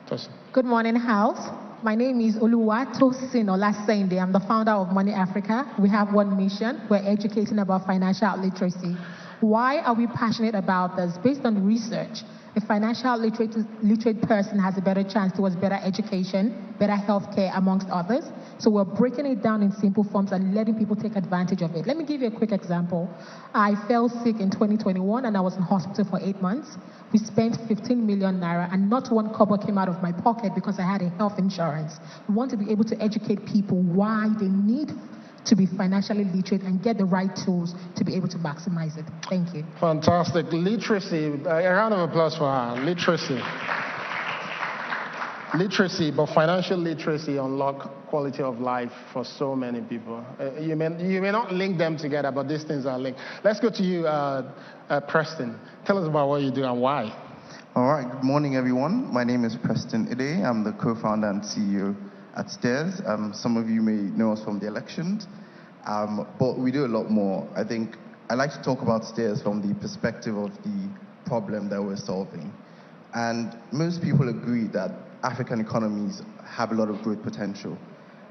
Tosin. Good morning, House. My name is Oluwatosin Olasende. I'm the founder of Money Africa. We have one mission. We're educating about financial literacy. Why are we passionate about this? Based on research, a financial literate person has a better chance towards better education, better healthcare, amongst others. So we're breaking it down in simple forms and letting people take advantage of it. Let me give you a quick example. I fell sick in 2021 and I was in hospital for 8 months. We spent 15 million naira and not one kobo came out of my pocket because I had a health insurance. We want to be able to educate people why they need to be financially literate and get the right tools to be able to maximize it. Thank you. Fantastic. Literacy, a round of applause for her. Literacy. Literacy, but financial literacy unlock quality of life for so many people. You may not link them together, but these things are linked. Let's go to you, Preston. Tell us about what you do and why. All right, good morning, everyone. My name is Preston Ide. I'm the co-founder and CEO at Stairs. Some of you may know us from the elections, but we do a lot more. I think I like to talk about Stairs from the perspective of the problem that we're solving. And most people agree that African economies have a lot of growth potential.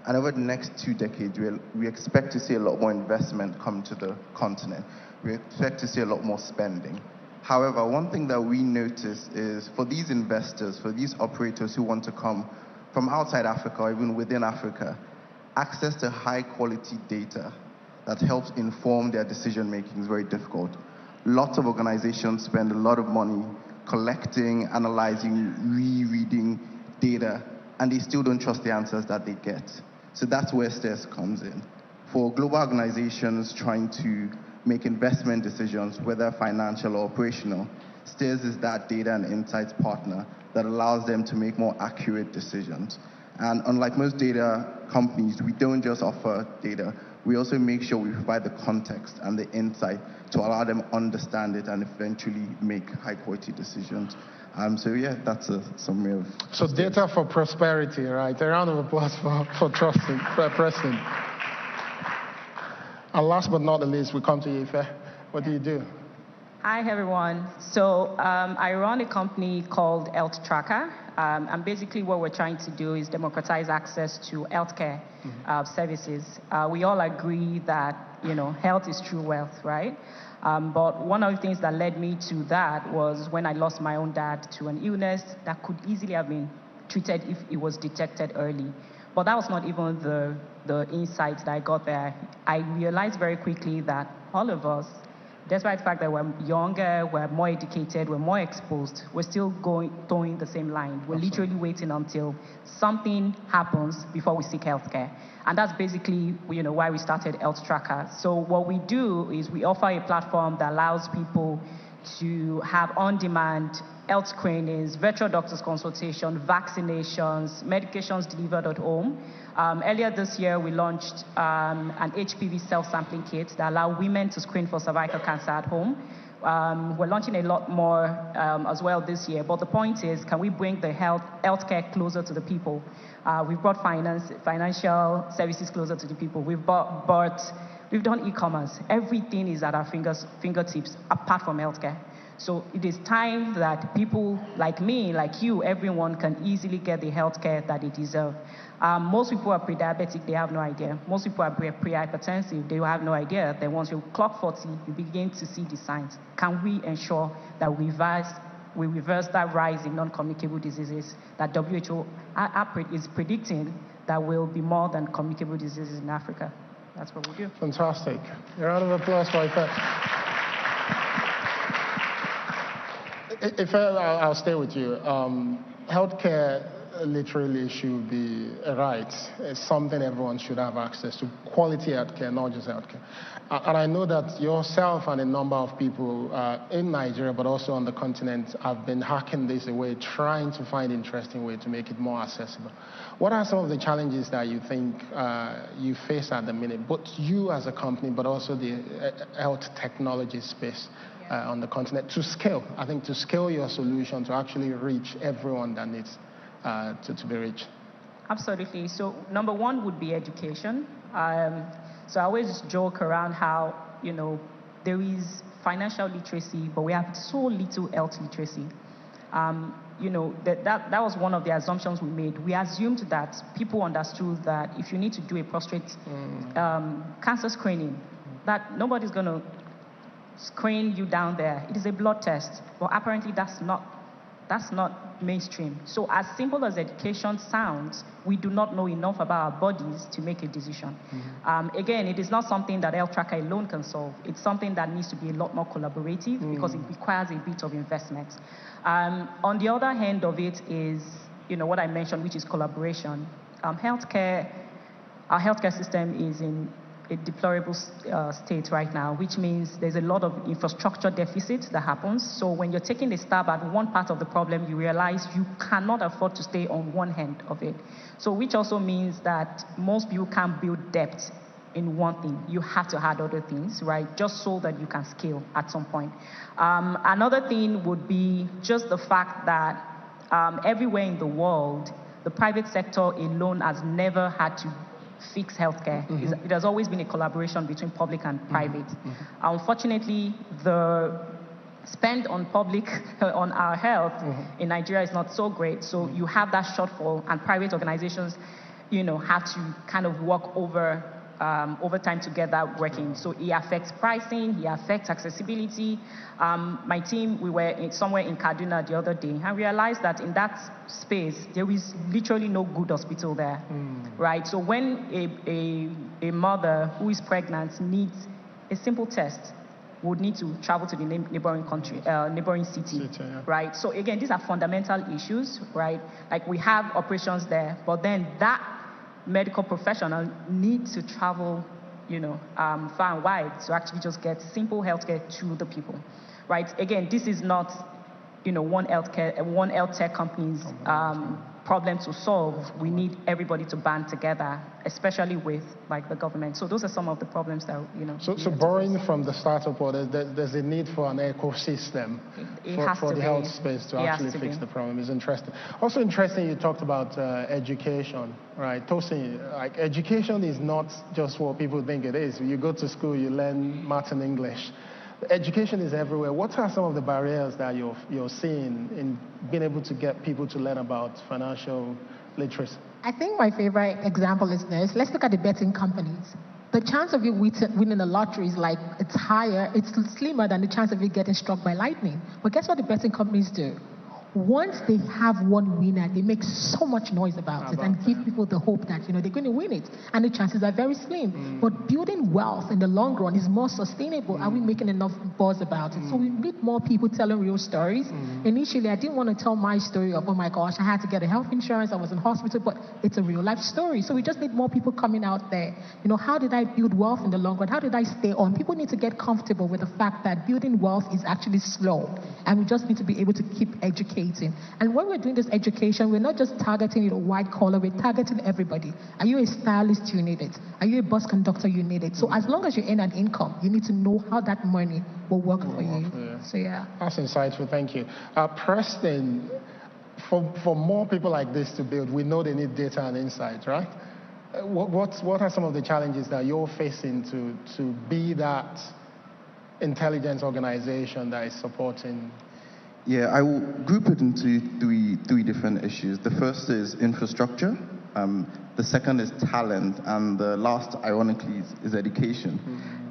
And over the next 2 decades, we expect to see a lot more investment come to the continent. We expect to see a lot more spending. However, one thing that we notice is for these investors, for these operators who want to come from outside Africa or even within Africa, access to high quality data that helps inform their decision making is very difficult. Lots of organizations spend a lot of money collecting, analyzing, rereading data, and they still don't trust the answers that they get. So that's where Stairs comes in. For global organizations trying to make investment decisions, whether financial or operational, Stairs is that data and insights partner that allows them to make more accurate decisions. And unlike most data companies, we don't just offer data, we also make sure we provide the context and the insight to allow them understand it and eventually make high quality decisions. So yeah, that's a summary of... So data for prosperity, right? A round of applause for Preston. And last but not the least, we come to you, Ife. What do you do? Hi, everyone. So I run a company called Health Tracker. And basically what we're trying to do is democratize access to healthcare services. We all agree that health is true wealth, right? But one of the things that led me to that was when I lost my own dad to an illness that could easily have been treated if it was detected early. But that was not even the insight that I got there. I realized very quickly that all of us, despite the fact that we're younger, we're more educated, we're more exposed, we're still towing the same line. We're literally waiting until something happens before we seek healthcare. And that's basically, why we started Health Tracker. So what we do is we offer a platform that allows people to have on-demand health screenings, virtual doctor's consultation, vaccinations, medications delivered at home. Earlier this year, we launched an HPV self-sampling kit that allows women to screen for cervical cancer at home. We're launching a lot more as well this year, but the point is, can we bring the healthcare closer to the people? We've brought financial services closer to the people. We've done e-commerce. Everything is at our fingertips, apart from healthcare. So it is time that people like me, like you, everyone can easily get the healthcare that they deserve. Most people are pre-diabetic, they have no idea. Most people are pre-hypertensive, they have no idea. Then once you clock 40, you begin to see the signs. Can we ensure that we reverse that rise in non-communicable diseases that WHO is predicting that will be more than communicable diseases in Africa? That's what we do. Fantastic. A round of applause for that. If I'll stay with you. Healthcare literally should be a right. It's something everyone should have access to. Quality healthcare, not just healthcare. And I know that yourself and a number of people in Nigeria, but also on the continent, have been hacking this away, trying to find interesting way to make it more accessible. What are some of the challenges that you think you face at the minute, both you as a company, but also the health technology space? On the continent to scale, I think to scale your solution to actually reach everyone that needs to be reached? Absolutely. So number one would be education. So I always joke around how, there is financial literacy, but we have so little health literacy. That was one of the assumptions we made. We assumed that people understood that if you need to do a prostate cancer screening, that nobody's going to screen you down there. It is a blood test, but apparently that's not mainstream. So as simple as education sounds, we do not know enough about our bodies to make a decision. Again, it is not something that Health Tracker alone can solve. It's something that needs to be a lot more collaborative because it requires a bit of investment. On the other hand of it is, what I mentioned, which is collaboration. Our healthcare system is in a deplorable state right now, which means there's a lot of infrastructure deficit that happens. So when you're taking a stab at one part of the problem, you realize you cannot afford to stay on one hand of it. So which also means that most people can't build depth in one thing. You have to add other things, right? Just so that you can scale at some point. Another thing would be just the fact that everywhere in the world, the private sector alone has never had to fix healthcare. It has always been a collaboration between public and private. Unfortunately, the spend on public, on our health in Nigeria is not so great. So you have that shortfall, and private organizations, have to kind of work over time to get that working. So it affects pricing, it affects accessibility. My team, we were somewhere in Kaduna the other day and realized that in that space, there is literally no good hospital there, right? So when a mother who is pregnant needs a simple test, would need to travel to the neighboring city, right? So again, these are fundamental issues, right? Like we have operations there, but then that medical professional needs to travel, far and wide to actually just get simple healthcare to the people, right? Again, this is not, one health tech company's problem to solve. We need everybody to band together, especially with the government. So those are some of the problems that So borrowing from the startup world, there's a need for an ecosystem for the health space to actually fix the problem. It's interesting. Also interesting, you talked about education, right? Tosin, education is not just what people think it is. You go to school, you learn math and English. Education is everywhere. What are some of the barriers that you're seeing in being able to get people to learn about financial literacy? I think my favorite example is this. Let's look at the betting companies. the chance of you winning the lottery is like, it's higher, it's slimmer than the chance of you getting struck by lightning. But guess what the betting companies do? Once they have one winner, they make so much noise about it and give people the hope that, they're going to win it. And the chances are very slim. But building wealth in the long run is more sustainable. Are we making enough buzz about it? So we need more people telling real stories. Initially, I didn't want to tell my story of, oh my gosh, I had to get a health insurance, I was in hospital, but it's a real life story. So we just need more people coming out there. How did I build wealth in the long run? How did I stay on? People need to get comfortable with the fact that building wealth is actually slow. And we just need to be able to keep educating. And when we're doing this education, we're not just targeting white collar, we're targeting everybody. Are you a stylist? You need it. Are you a bus conductor? You need it. So as long as you earn an income, you need to know how that money will work for you. So yeah. That's insightful, thank you. Preston, for more people like this to build, we know they need data and insights, right? What are some of the challenges that you're facing to be that intelligence organization that is supporting? Yeah, I will group it into three different issues. The first is infrastructure, the second is talent, and the last, ironically, is education.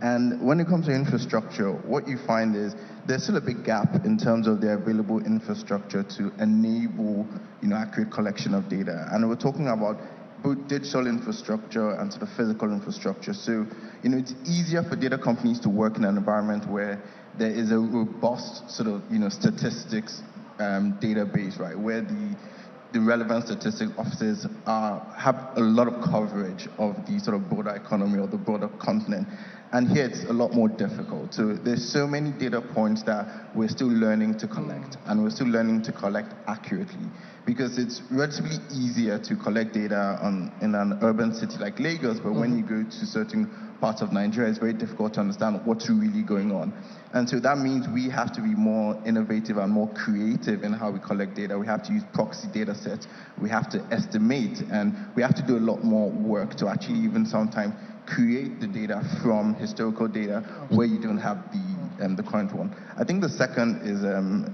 And when it comes to infrastructure, what you find is there's still a big gap in terms of the available infrastructure to enable, accurate collection of data. And we're talking about both digital infrastructure and sort of physical infrastructure. So, it's easier for data companies to work in an environment where there is a robust sort of, statistics database, right, where the relevant statistics offices have a lot of coverage of the sort of broader economy or the broader continent. And here it's a lot more difficult. So there's so many data points that we're still learning to collect, and we're still learning to collect accurately, because it's relatively easier to collect data in an urban city like Lagos, but when you go to certain parts of Nigeria, it's very difficult to understand what's really going on. And so that means we have to be more innovative and more creative in how we collect data. We have to use proxy data sets. We have to estimate, and we have to do a lot more work to actually even sometimes create the data from historical data where you don't have the current one. I think the second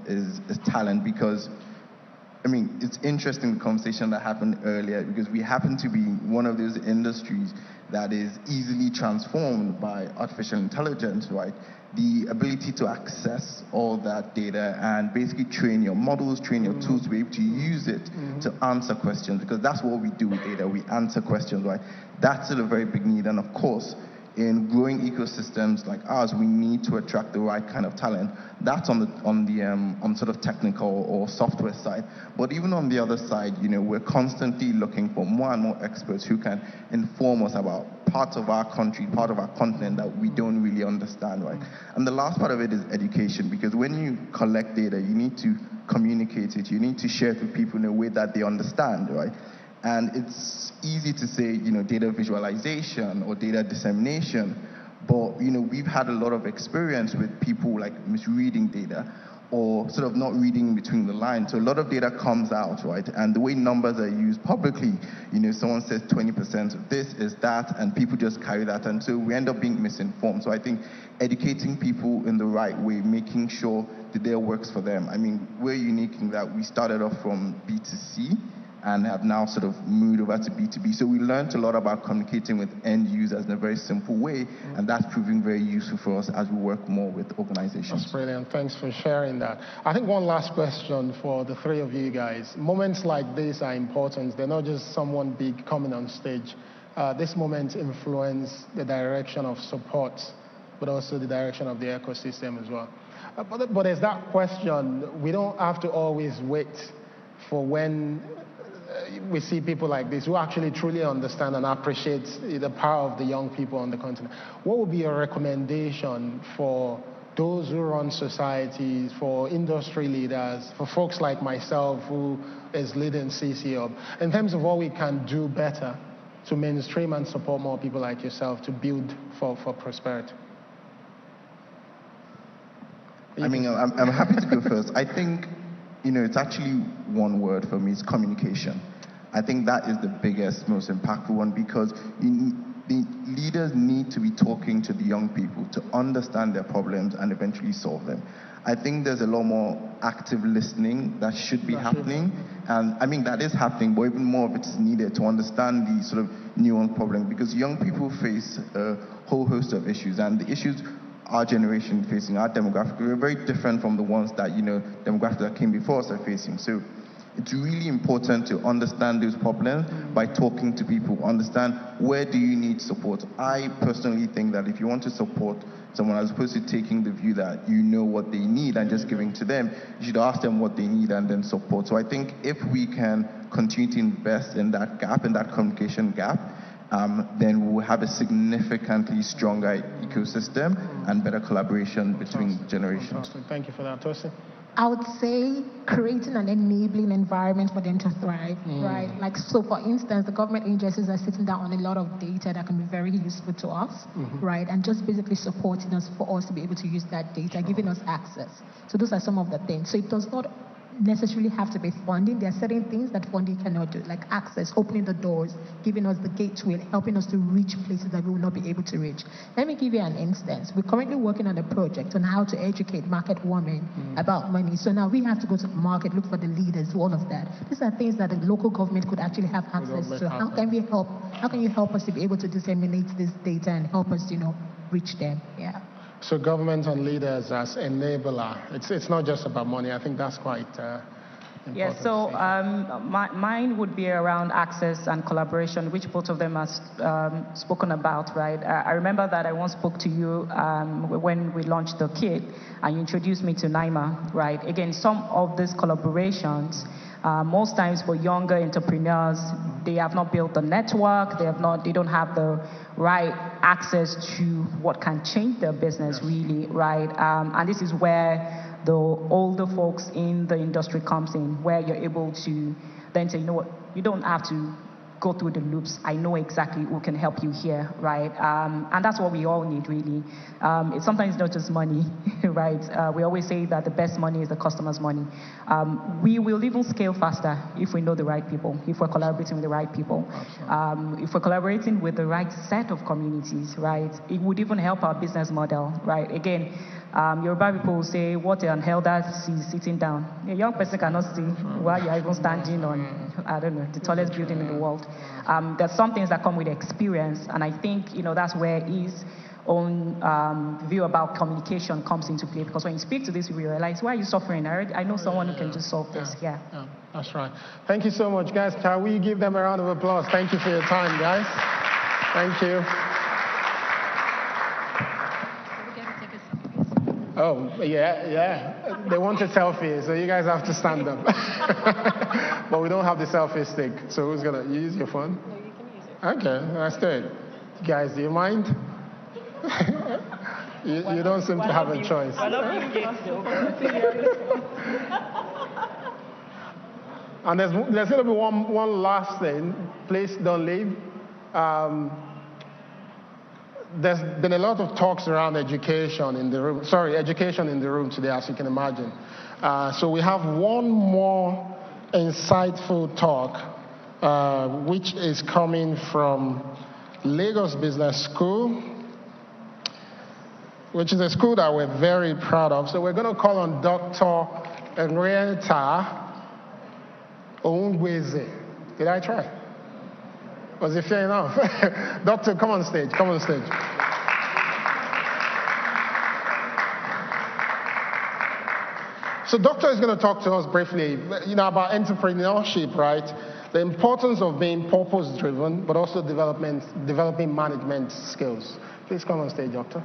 is talent, because it's interesting, the conversation that happened earlier, because we happen to be one of those industries that is easily transformed by artificial intelligence, right? The ability to access all that data and basically train your models, train your tools to be able to use it to answer questions, because that's what we do with data. We answer questions, right? That's still a very big need. And of course, in growing ecosystems like ours, we need to attract the right kind of talent. That's on sort of technical or software side. But even on the other side, we're constantly looking for more and more experts who can inform us about parts of our country, part of our continent that we don't really understand, right? And the last part of it is education, because when you collect data, you need to communicate it. You need to share it with people in a way that they understand, right? And it's easy to say, data visualization or data dissemination, but, we've had a lot of experience with people like misreading data or sort of not reading between the lines. So a lot of data comes out, right? And the way numbers are used publicly, someone says 20% of this is that, and people just carry that, and so we end up being misinformed. So I think educating people in the right way, making sure the data works for them. We're unique in that we started off from B2C, and have now sort of moved over to B2B. So we learned a lot about communicating with end users in a very simple way, and that's proving very useful for us as we work more with organizations. That's brilliant. Thanks for sharing that. I think one last question for the three of you guys. Moments like this are important. They're not just someone big coming on stage. This moment influence the direction of support, but also the direction of the ecosystem as well. But there's that question. We don't have to always wait for when we see people like this who actually truly understand and appreciate the power of the young people on the continent. What would be your recommendation for those who run societies, for industry leaders, for folks like myself who is leading CC Hub, in terms of what we can do better to mainstream and support more people like yourself to build for prosperity? I'm happy to go first. I think it's actually one word for me, it's communication. I think that is the biggest, most impactful one, because the leaders need to be talking to the young people to understand their problems and eventually solve them. I think there's a lot more active listening that should be happening And I mean, that is happening, but even more of it is needed to understand the sort of nuanced problem, because young people face a whole host of issues, and the issues our generation facing, our demographic, are very different from the ones that, demographics that came before us are facing. So it's really important to understand those problems by talking to people, understand where do you need support. I personally think that if you want to support someone, as opposed to taking the view that you know what they need and just giving to them, you should ask them what they need and then support. So I think if we can continue to invest in that gap, in that communication gap, then we'll have a significantly stronger ecosystem and better collaboration between generations. Thank you for that, Tosin. I would say creating an enabling environment for them to thrive, right? Like, so for instance, the government agencies are sitting down on a lot of data that can be very useful to us, right? And just basically supporting us for us to be able to use that data, giving us access. So those are some of the things. So it does not necessarily have to be funding. There are certain things that funding cannot do, like access, opening the doors, giving us the gateway, helping us to reach places that we will not be able to reach. Let me give you an instance. We're currently working on a project on how to educate market women about money. So now we have to go to the market, look for the leaders, do all of that. These are things that the local government could actually have access to. How can we help? How can you help us to be able to disseminate this data and help us, reach them? Yeah. So government and leaders as enabler. It's not just about money. I think that's quite important. Yes, so mine would be around access and collaboration, which both of them have spoken about, right? I remember that I once spoke to you when we launched the kit, and you introduced me to Naima, right? Again, some of these collaborations, most times for younger entrepreneurs, they have not built the network, they don't have the right access to what can change their business, really, right? And this is where the older folks in the industry comes in, where you're able to then say, you know what, you don't have to go through the loops. I know exactly who can help you here, right? And that's what we all need, really. It's sometimes not just money, right? We always say that the best money is the customer's money. We will even scale faster if we know the right people, if we're collaborating with the right people, if we're collaborating with the right set of communities, right? It would even help our business model, right? Again, Yoruba people will say, what an elder sees sitting down. A young person cannot see while you're even standing on, I don't know, the tallest building in the world. There's some things that come with experience, and I think, that's where his own view about communication comes into play, because when you speak to this, you realize, why are you suffering? I know someone who can just solve this. Yeah, that's right. Thank you so much, guys. Shall we give them a round of applause? Thank you for your time, guys. Thank you. Oh, yeah. They want a selfie, so you guys have to stand up. But we don't have the selfie stick, so who's going to use your phone? No, you can use it. Okay, let's do it. Guys, do you mind? you don't seem to have a choice. And there's going to be one last thing. Please don't leave. There's been a lot of talks around education in the room today, as you can imagine. So we have one more insightful talk, which is coming from Lagos Business School, which is a school that we're very proud of. So we're going to call on Dr. Henrietta Ongweze. Did I try? Was it fair enough? Doctor, come on stage. So Doctor is going to talk to us briefly, about entrepreneurship, right? The importance of being purpose-driven, but also developing management skills. Please come on stage, Doctor.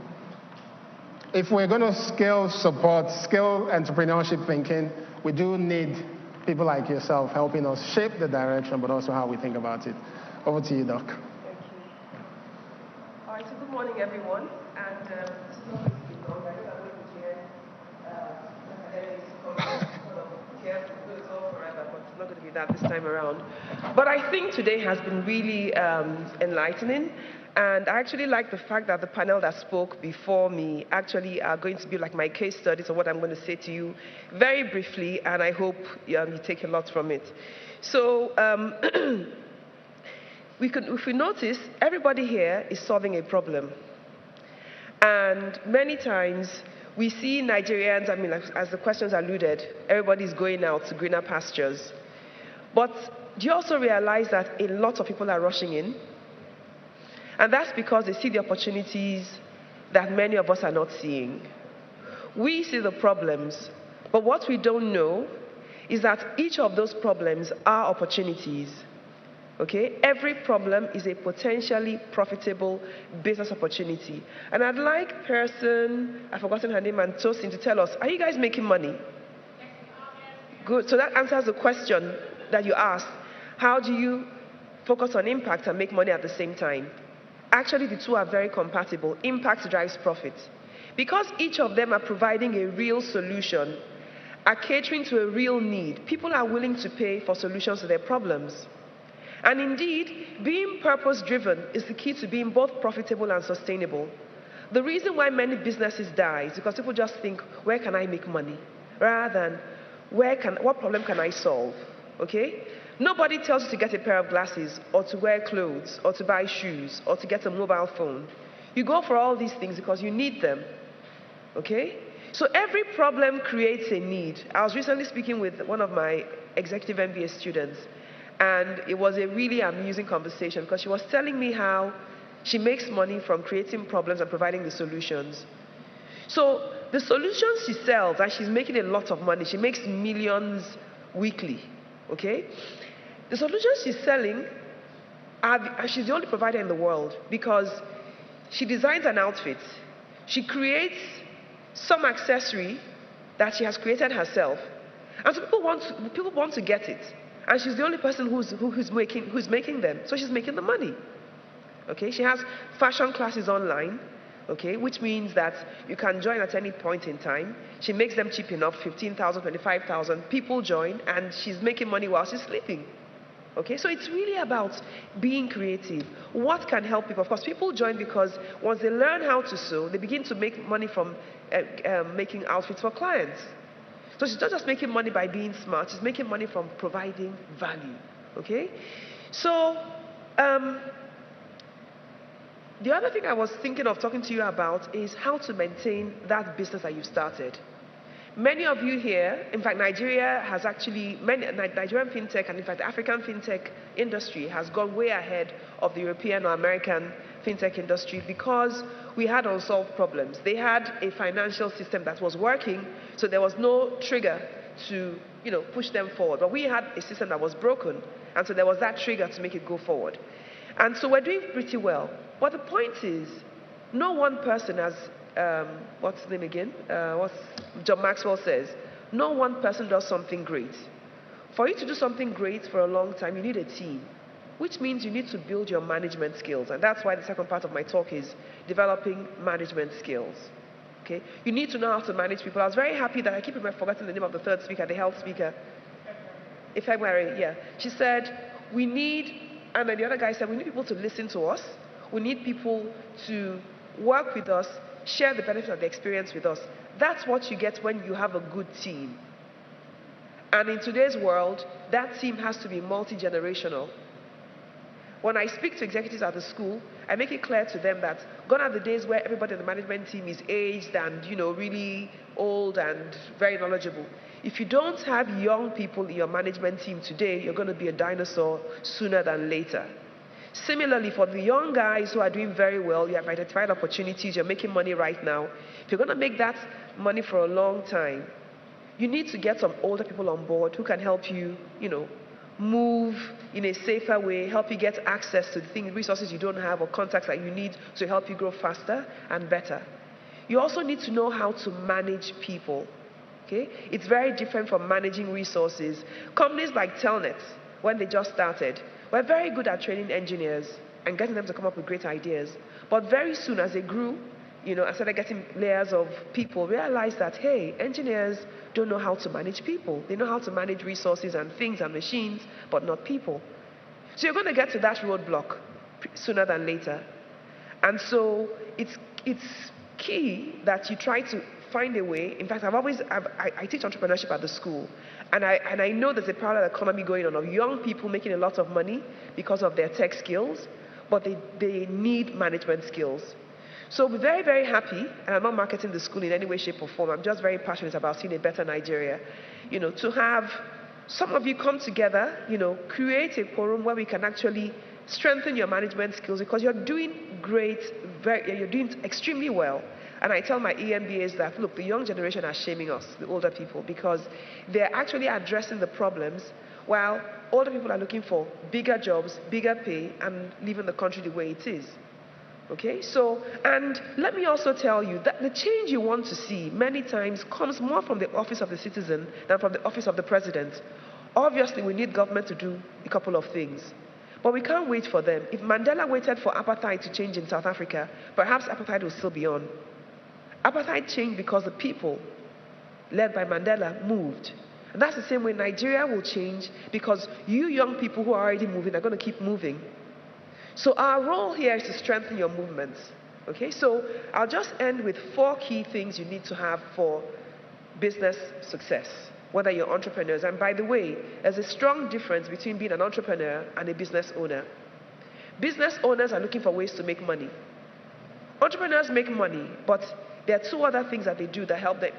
If we're going to scale entrepreneurship thinking, we do need people like yourself helping us shape the direction, but also how we think about it. Over to you, Doc. Thank you. All right, so good morning, everyone. And this is not going to be long. I know I'm going to hear it's all forever, but it's not going to be that this time around. But I think today has been really enlightening. And I actually like the fact that the panel that spoke before me actually are going to be like my case studies of what I'm going to say to you very briefly, and I hope you take a lot from it. So, if we notice, everybody here is solving a problem. And many times, we see Nigerians, as the questions alluded, everybody's going out to greener pastures. But do you also realize that a lot of people are rushing in? And that's because they see the opportunities that many of us are not seeing. We see the problems, but what we don't know is that each of those problems are opportunities. Okay? Every problem is a potentially profitable business opportunity. And I'd like I've forgotten her name, and Tosin to tell us, are you guys making money? Good. So that answers the question that you asked. How do you focus on impact and make money at the same time? Actually, the two are very compatible. Impact drives profit. Because each of them are providing a real solution, are catering to a real need, people are willing to pay for solutions to their problems. And indeed, being purpose-driven is the key to being both profitable and sustainable. The reason why many businesses die is because people just think, where can I make money? Rather than, what problem can I solve? Okay? Nobody tells you to get a pair of glasses, or to wear clothes, or to buy shoes, or to get a mobile phone. You go for all these things because you need them. Okay? So every problem creates a need. I was recently speaking with one of my executive MBA students, and it was a really amusing conversation because she was telling me how she makes money from creating problems and providing the solutions. So the solutions she sells, and she's making a lot of money. She makes millions weekly. Okay? The solutions she's selling, she's the only provider in the world because she designs an outfit. She creates some accessory that she has created herself. And so people want to get it. And she's the only person who's making them. So she's making the money. Okay? She has fashion classes online, okay, which means that you can join at any point in time. She makes them cheap enough, 15,000, 25,000. People join, and she's making money while she's sleeping. Okay, so it's really about being creative. What can help people? Of course, people join because once they learn how to sew, they begin to make money from making outfits for clients. So she's not just making money by being smart, she's making money from providing value. Okay? So, the other thing I was thinking of talking to you about is how to maintain that business that you started. Many of you here, in fact, Nigeria has actually, Nigerian fintech, and in fact, the African fintech industry has gone way ahead of the European or American fintech industry because we had unsolved problems. They had a financial system that was working, so there was no trigger to, push them forward. But we had a system that was broken, and so there was that trigger to make it go forward. And so we're doing pretty well. But the point is, no one person has, what's his name again? What John Maxwell says, no one person does something great. For you to do something great for a long time, you need a team, which means you need to build your management skills. And that's why the second part of my talk is developing management skills. Okay? You need to know how to manage people. I was very happy that I keep forgetting the name of the third speaker, the health speaker. February, yeah. She said, we need, and then the other guy said, we need people to listen to us. We need people to work with us, share the benefits of the experience with us. That's what you get when you have a good team. And in today's world, that team has to be multi-generational. When I speak to executives at the school, I make it clear to them that gone are the days where everybody in the management team is aged and, really old and very knowledgeable. If you don't have young people in your management team today, you're going to be a dinosaur sooner than later. Similarly, for the young guys who are doing very well, you have identified opportunities, you're making money right now. If you're going to make that money for a long time, you need to get some older people on board who can help you, move in a safer way, help you get access to the resources you don't have or contacts that you need to help you grow faster and better. You also need to know how to manage people. Okay? It's very different from managing resources. Companies like Telnet, when they just started, were very good at training engineers and getting them to come up with great ideas. But very soon, as they grew, and started getting layers of people, realized that, hey, engineers don't know how to manage people. They know how to manage resources and things and machines, but not people. So you're going to get to that roadblock sooner than later. And so it's key that you try to find a way. In fact, I teach entrepreneurship at the school, and I know there's a parallel economy going on of young people making a lot of money because of their tech skills, but they need management skills. So we're very, very happy, and I'm not marketing the school in any way, shape, or form. I'm just very passionate about seeing a better Nigeria, to have some of you come together, create a forum where we can actually strengthen your management skills, because you're doing great, you're doing extremely well. And I tell my EMBAs that, look, the young generation are shaming us, the older people, because they're actually addressing the problems while older people are looking for bigger jobs, bigger pay, and leaving the country the way it is. Okay, so, and let me also tell you that the change you want to see many times comes more from the office of the citizen than from the office of the president. Obviously, we need government to do a couple of things, but we can't wait for them. If Mandela waited for apartheid to change in South Africa, perhaps apartheid will still be on. Apartheid changed because the people, led by Mandela, moved. And that's the same way Nigeria will change, because you young people who are already moving are going to keep moving. So our role here is to strengthen your movements. Okay, so I'll just end with 4 key things you need to have for business success, whether you're entrepreneurs. And by the way, there's a strong difference between being an entrepreneur and a business owner. Business owners are looking for ways to make money. Entrepreneurs make money, but there are 2 other things that they do that help them,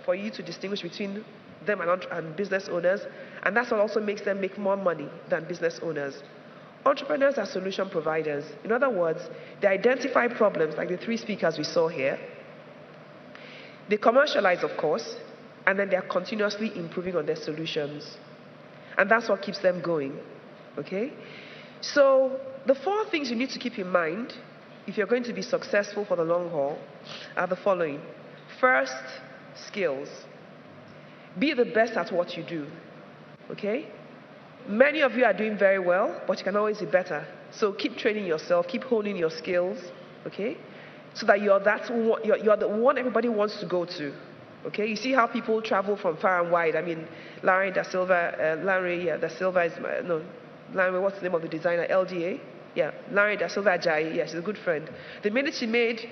for you to distinguish between them and business owners, and that's what also makes them make more money than business owners. Entrepreneurs are solution providers. In other words, they identify problems like the 3 speakers we saw here. They commercialize, of course, and then they are continuously improving on their solutions. And that's what keeps them going. Okay? So the 4 things you need to keep in mind if you're going to be successful for the long haul are the following. First, skills. Be the best at what you do. Okay? Many of you are doing very well, but you can always be better. So keep training yourself, keep honing your skills, okay? So that you're the one everybody wants to go to, okay? You see how people travel from far and wide. I mean, Larry da Silva is, Larry, what's the name of the designer? LDA? Yeah, Larry da Silva Ajayi, yeah, she's a good friend. The minute she made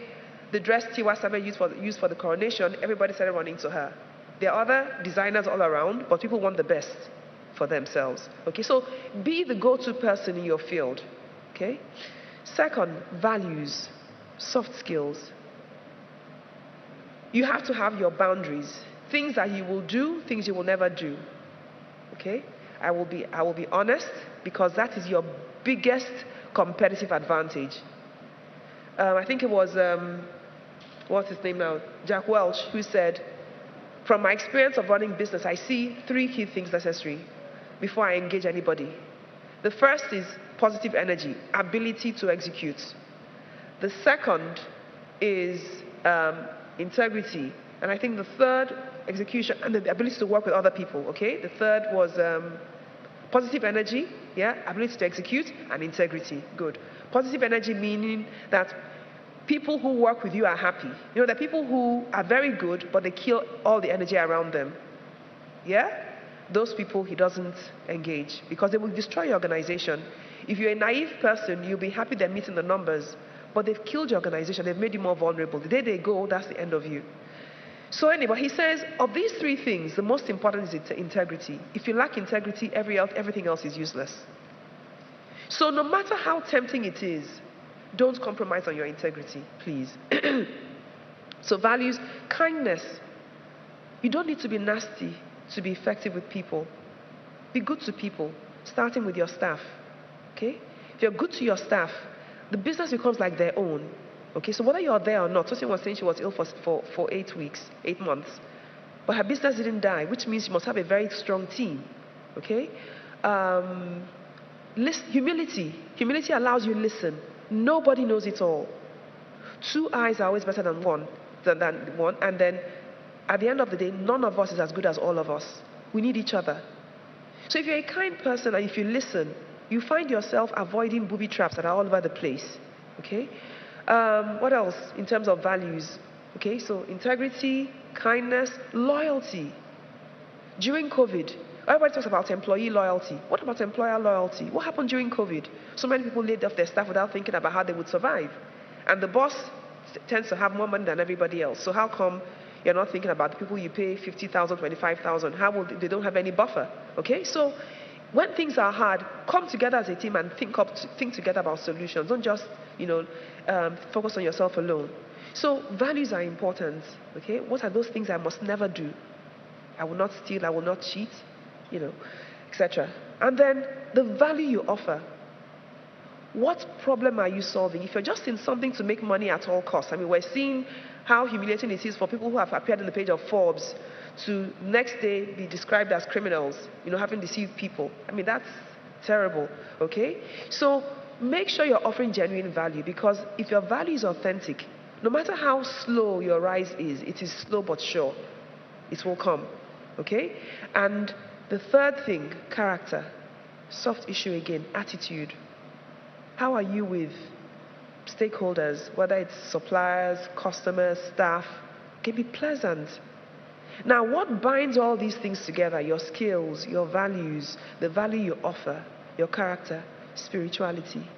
the dress Tiwa Savage used for the coronation, everybody started running to her. There are other designers all around, but people want the best for themselves. Okay, so be the go-to person in your field. Okay. Second, values, soft skills. You have to have your boundaries. Things that you will do, things you will never do. Okay. I will be honest, because that is your biggest competitive advantage. I think it was what's his name now? Jack Welch, who said, "From my experience of running business, I see 3 key things necessary before I engage anybody. The first is positive energy, ability to execute. The second is integrity. And I think the third, execution, and the ability to work with other people, okay? The third was positive energy, yeah, ability to execute, and integrity. Good. Positive energy meaning that people who work with you are happy. You know, there are people who are very good, but they kill all the energy around them. Yeah? Those people he doesn't engage, because they will destroy your organization. If you're a naive person, you'll be happy they're meeting the numbers, but they've killed your organization, they've made you more vulnerable. The day they go, that's the end of you. So anyway, he says, of these 3 things, the most important is integrity. If you lack integrity, everything else is useless. So no matter how tempting it is, don't compromise on your integrity, please. So values, kindness. You don't need to be nasty to be effective with people. Be good to people, starting with your staff. Okay? If you're good to your staff, the business becomes like their own. Okay, so whether you're there or not, Tosin was saying she was ill for 8 months, but her business didn't die, which means she must have a very strong team. Okay? Humility. Humility allows you to listen. Nobody knows it all. 2 eyes are always better than one, and then at the end of the day, none of us is as good as all of us. We need each other. So if you're a kind person and if you listen, you find yourself avoiding booby traps that are all over the place. Okay? What else in terms of values? Okay, so integrity, kindness, loyalty. During COVID, everybody talks about employee loyalty. What about employer loyalty? What happened during COVID? So many people laid off their staff without thinking about how they would survive. And the boss tends to have more money than everybody else. So how come you're not thinking about the people you pay 50,000, 25,000? How will they don't have any buffer? Okay, so when things are hard, come together as a team and think together about solutions. Don't just, focus on yourself alone. So values are important. Okay, what are those things I must never do? I will not steal. I will not cheat. etc. And then the value you offer. What problem are you solving? If you're just in something to make money at all costs, I mean, we're seeing how humiliating it is for people who have appeared on the page of Forbes to next day be described as criminals, having deceived people. I mean, that's terrible, okay? So make sure you're offering genuine value, because if your value is authentic, no matter how slow your rise is, it is slow but sure. It will come, okay? And the third thing, character. Soft issue again, attitude. How are you with stakeholders, whether it's suppliers, customers, staff? Okay, be pleasant. Now, what binds all these things together? Your skills, your values, the value you offer, your character, spirituality.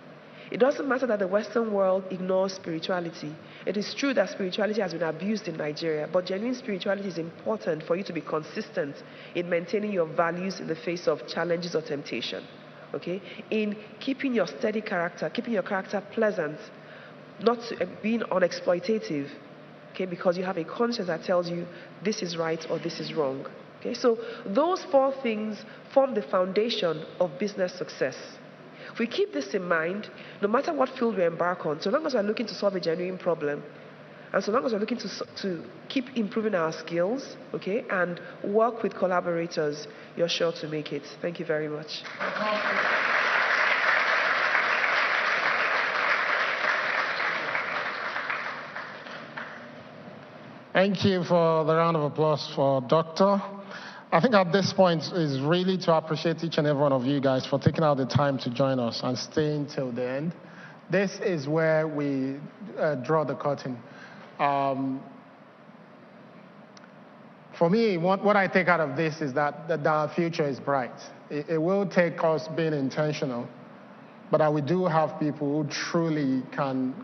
It doesn't matter that the Western world ignores spirituality. It is true that spirituality has been abused in Nigeria, but genuine spirituality is important for you to be consistent in maintaining your values in the face of challenges or temptation. Okay? In keeping your steady character, keeping your character pleasant, not being unexploitative, okay, because you have a conscience that tells you this is right or this is wrong. Okay? So those 4 things form the foundation of business success. If we keep this in mind, no matter what field we embark on, so long as we're looking to solve a genuine problem, and so long as we're looking to keep improving our skills, okay, and work with collaborators, you're sure to make it. Thank you very much. Thank you for the round of applause for Dr. I think at this point is really to appreciate each and every one of you guys for taking out the time to join us and staying till the end. This is where we draw the curtain. For me, what I take out of this is that our future is bright. It will take us being intentional, but we do have people who truly can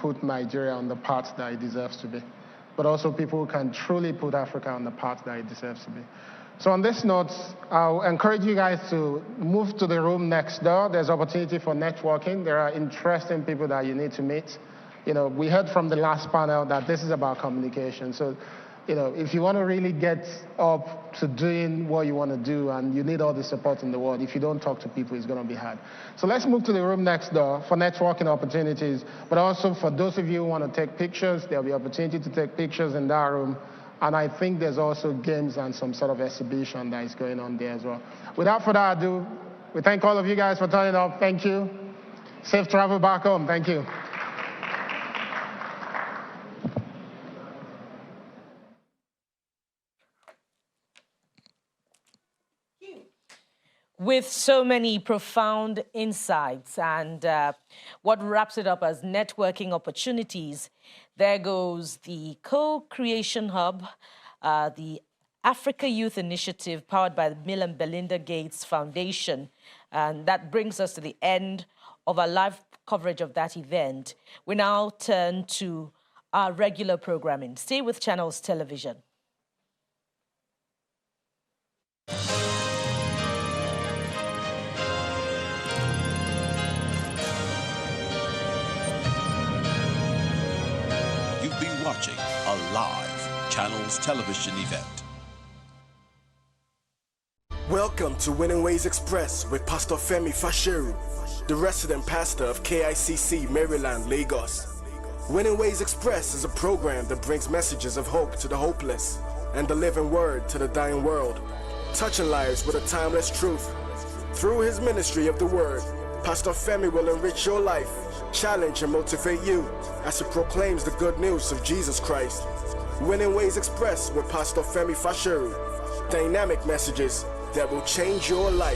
put Nigeria on the path that it deserves to be, but also people who can truly put Africa on the path that it deserves to be. So on this note, I'll encourage you guys to move to the room next door. There's opportunity for networking. There are interesting people that you need to meet. We heard from the last panel that this is about communication. So, if you want to really get up to doing what you want to do and you need all the support in the world, if you don't talk to people, it's going to be hard. So let's move to the room next door for networking opportunities, but also for those of you who want to take pictures, there'll be opportunity to take pictures in that room. And I think there's also games and some sort of exhibition that is going on there as well. Without further ado, we thank all of you guys for turning up. Thank you. Safe travel back home. Thank you. With so many profound insights and what wraps it up as networking opportunities, there goes the Co-Creation Hub, the Africa Youth Initiative powered by the Bill and Belinda Gates Foundation. And that brings us to the end of our live coverage of that event. We now turn to our regular programming. Stay with Channels Television. You've been watching a live Channels Television event. Welcome to Winning Ways Express with Pastor Femi Fasheru, the resident pastor of KICC, Maryland, Lagos. Winning Ways Express is a program that brings messages of hope to the hopeless and the living word to the dying world, touching lives with a timeless truth. Through his ministry of the word, Pastor Femi will enrich your life, challenge and motivate you as he proclaims the good news of Jesus Christ. Winning Ways Express with Pastor Femi Fasheru. Dynamic messages that will change your life.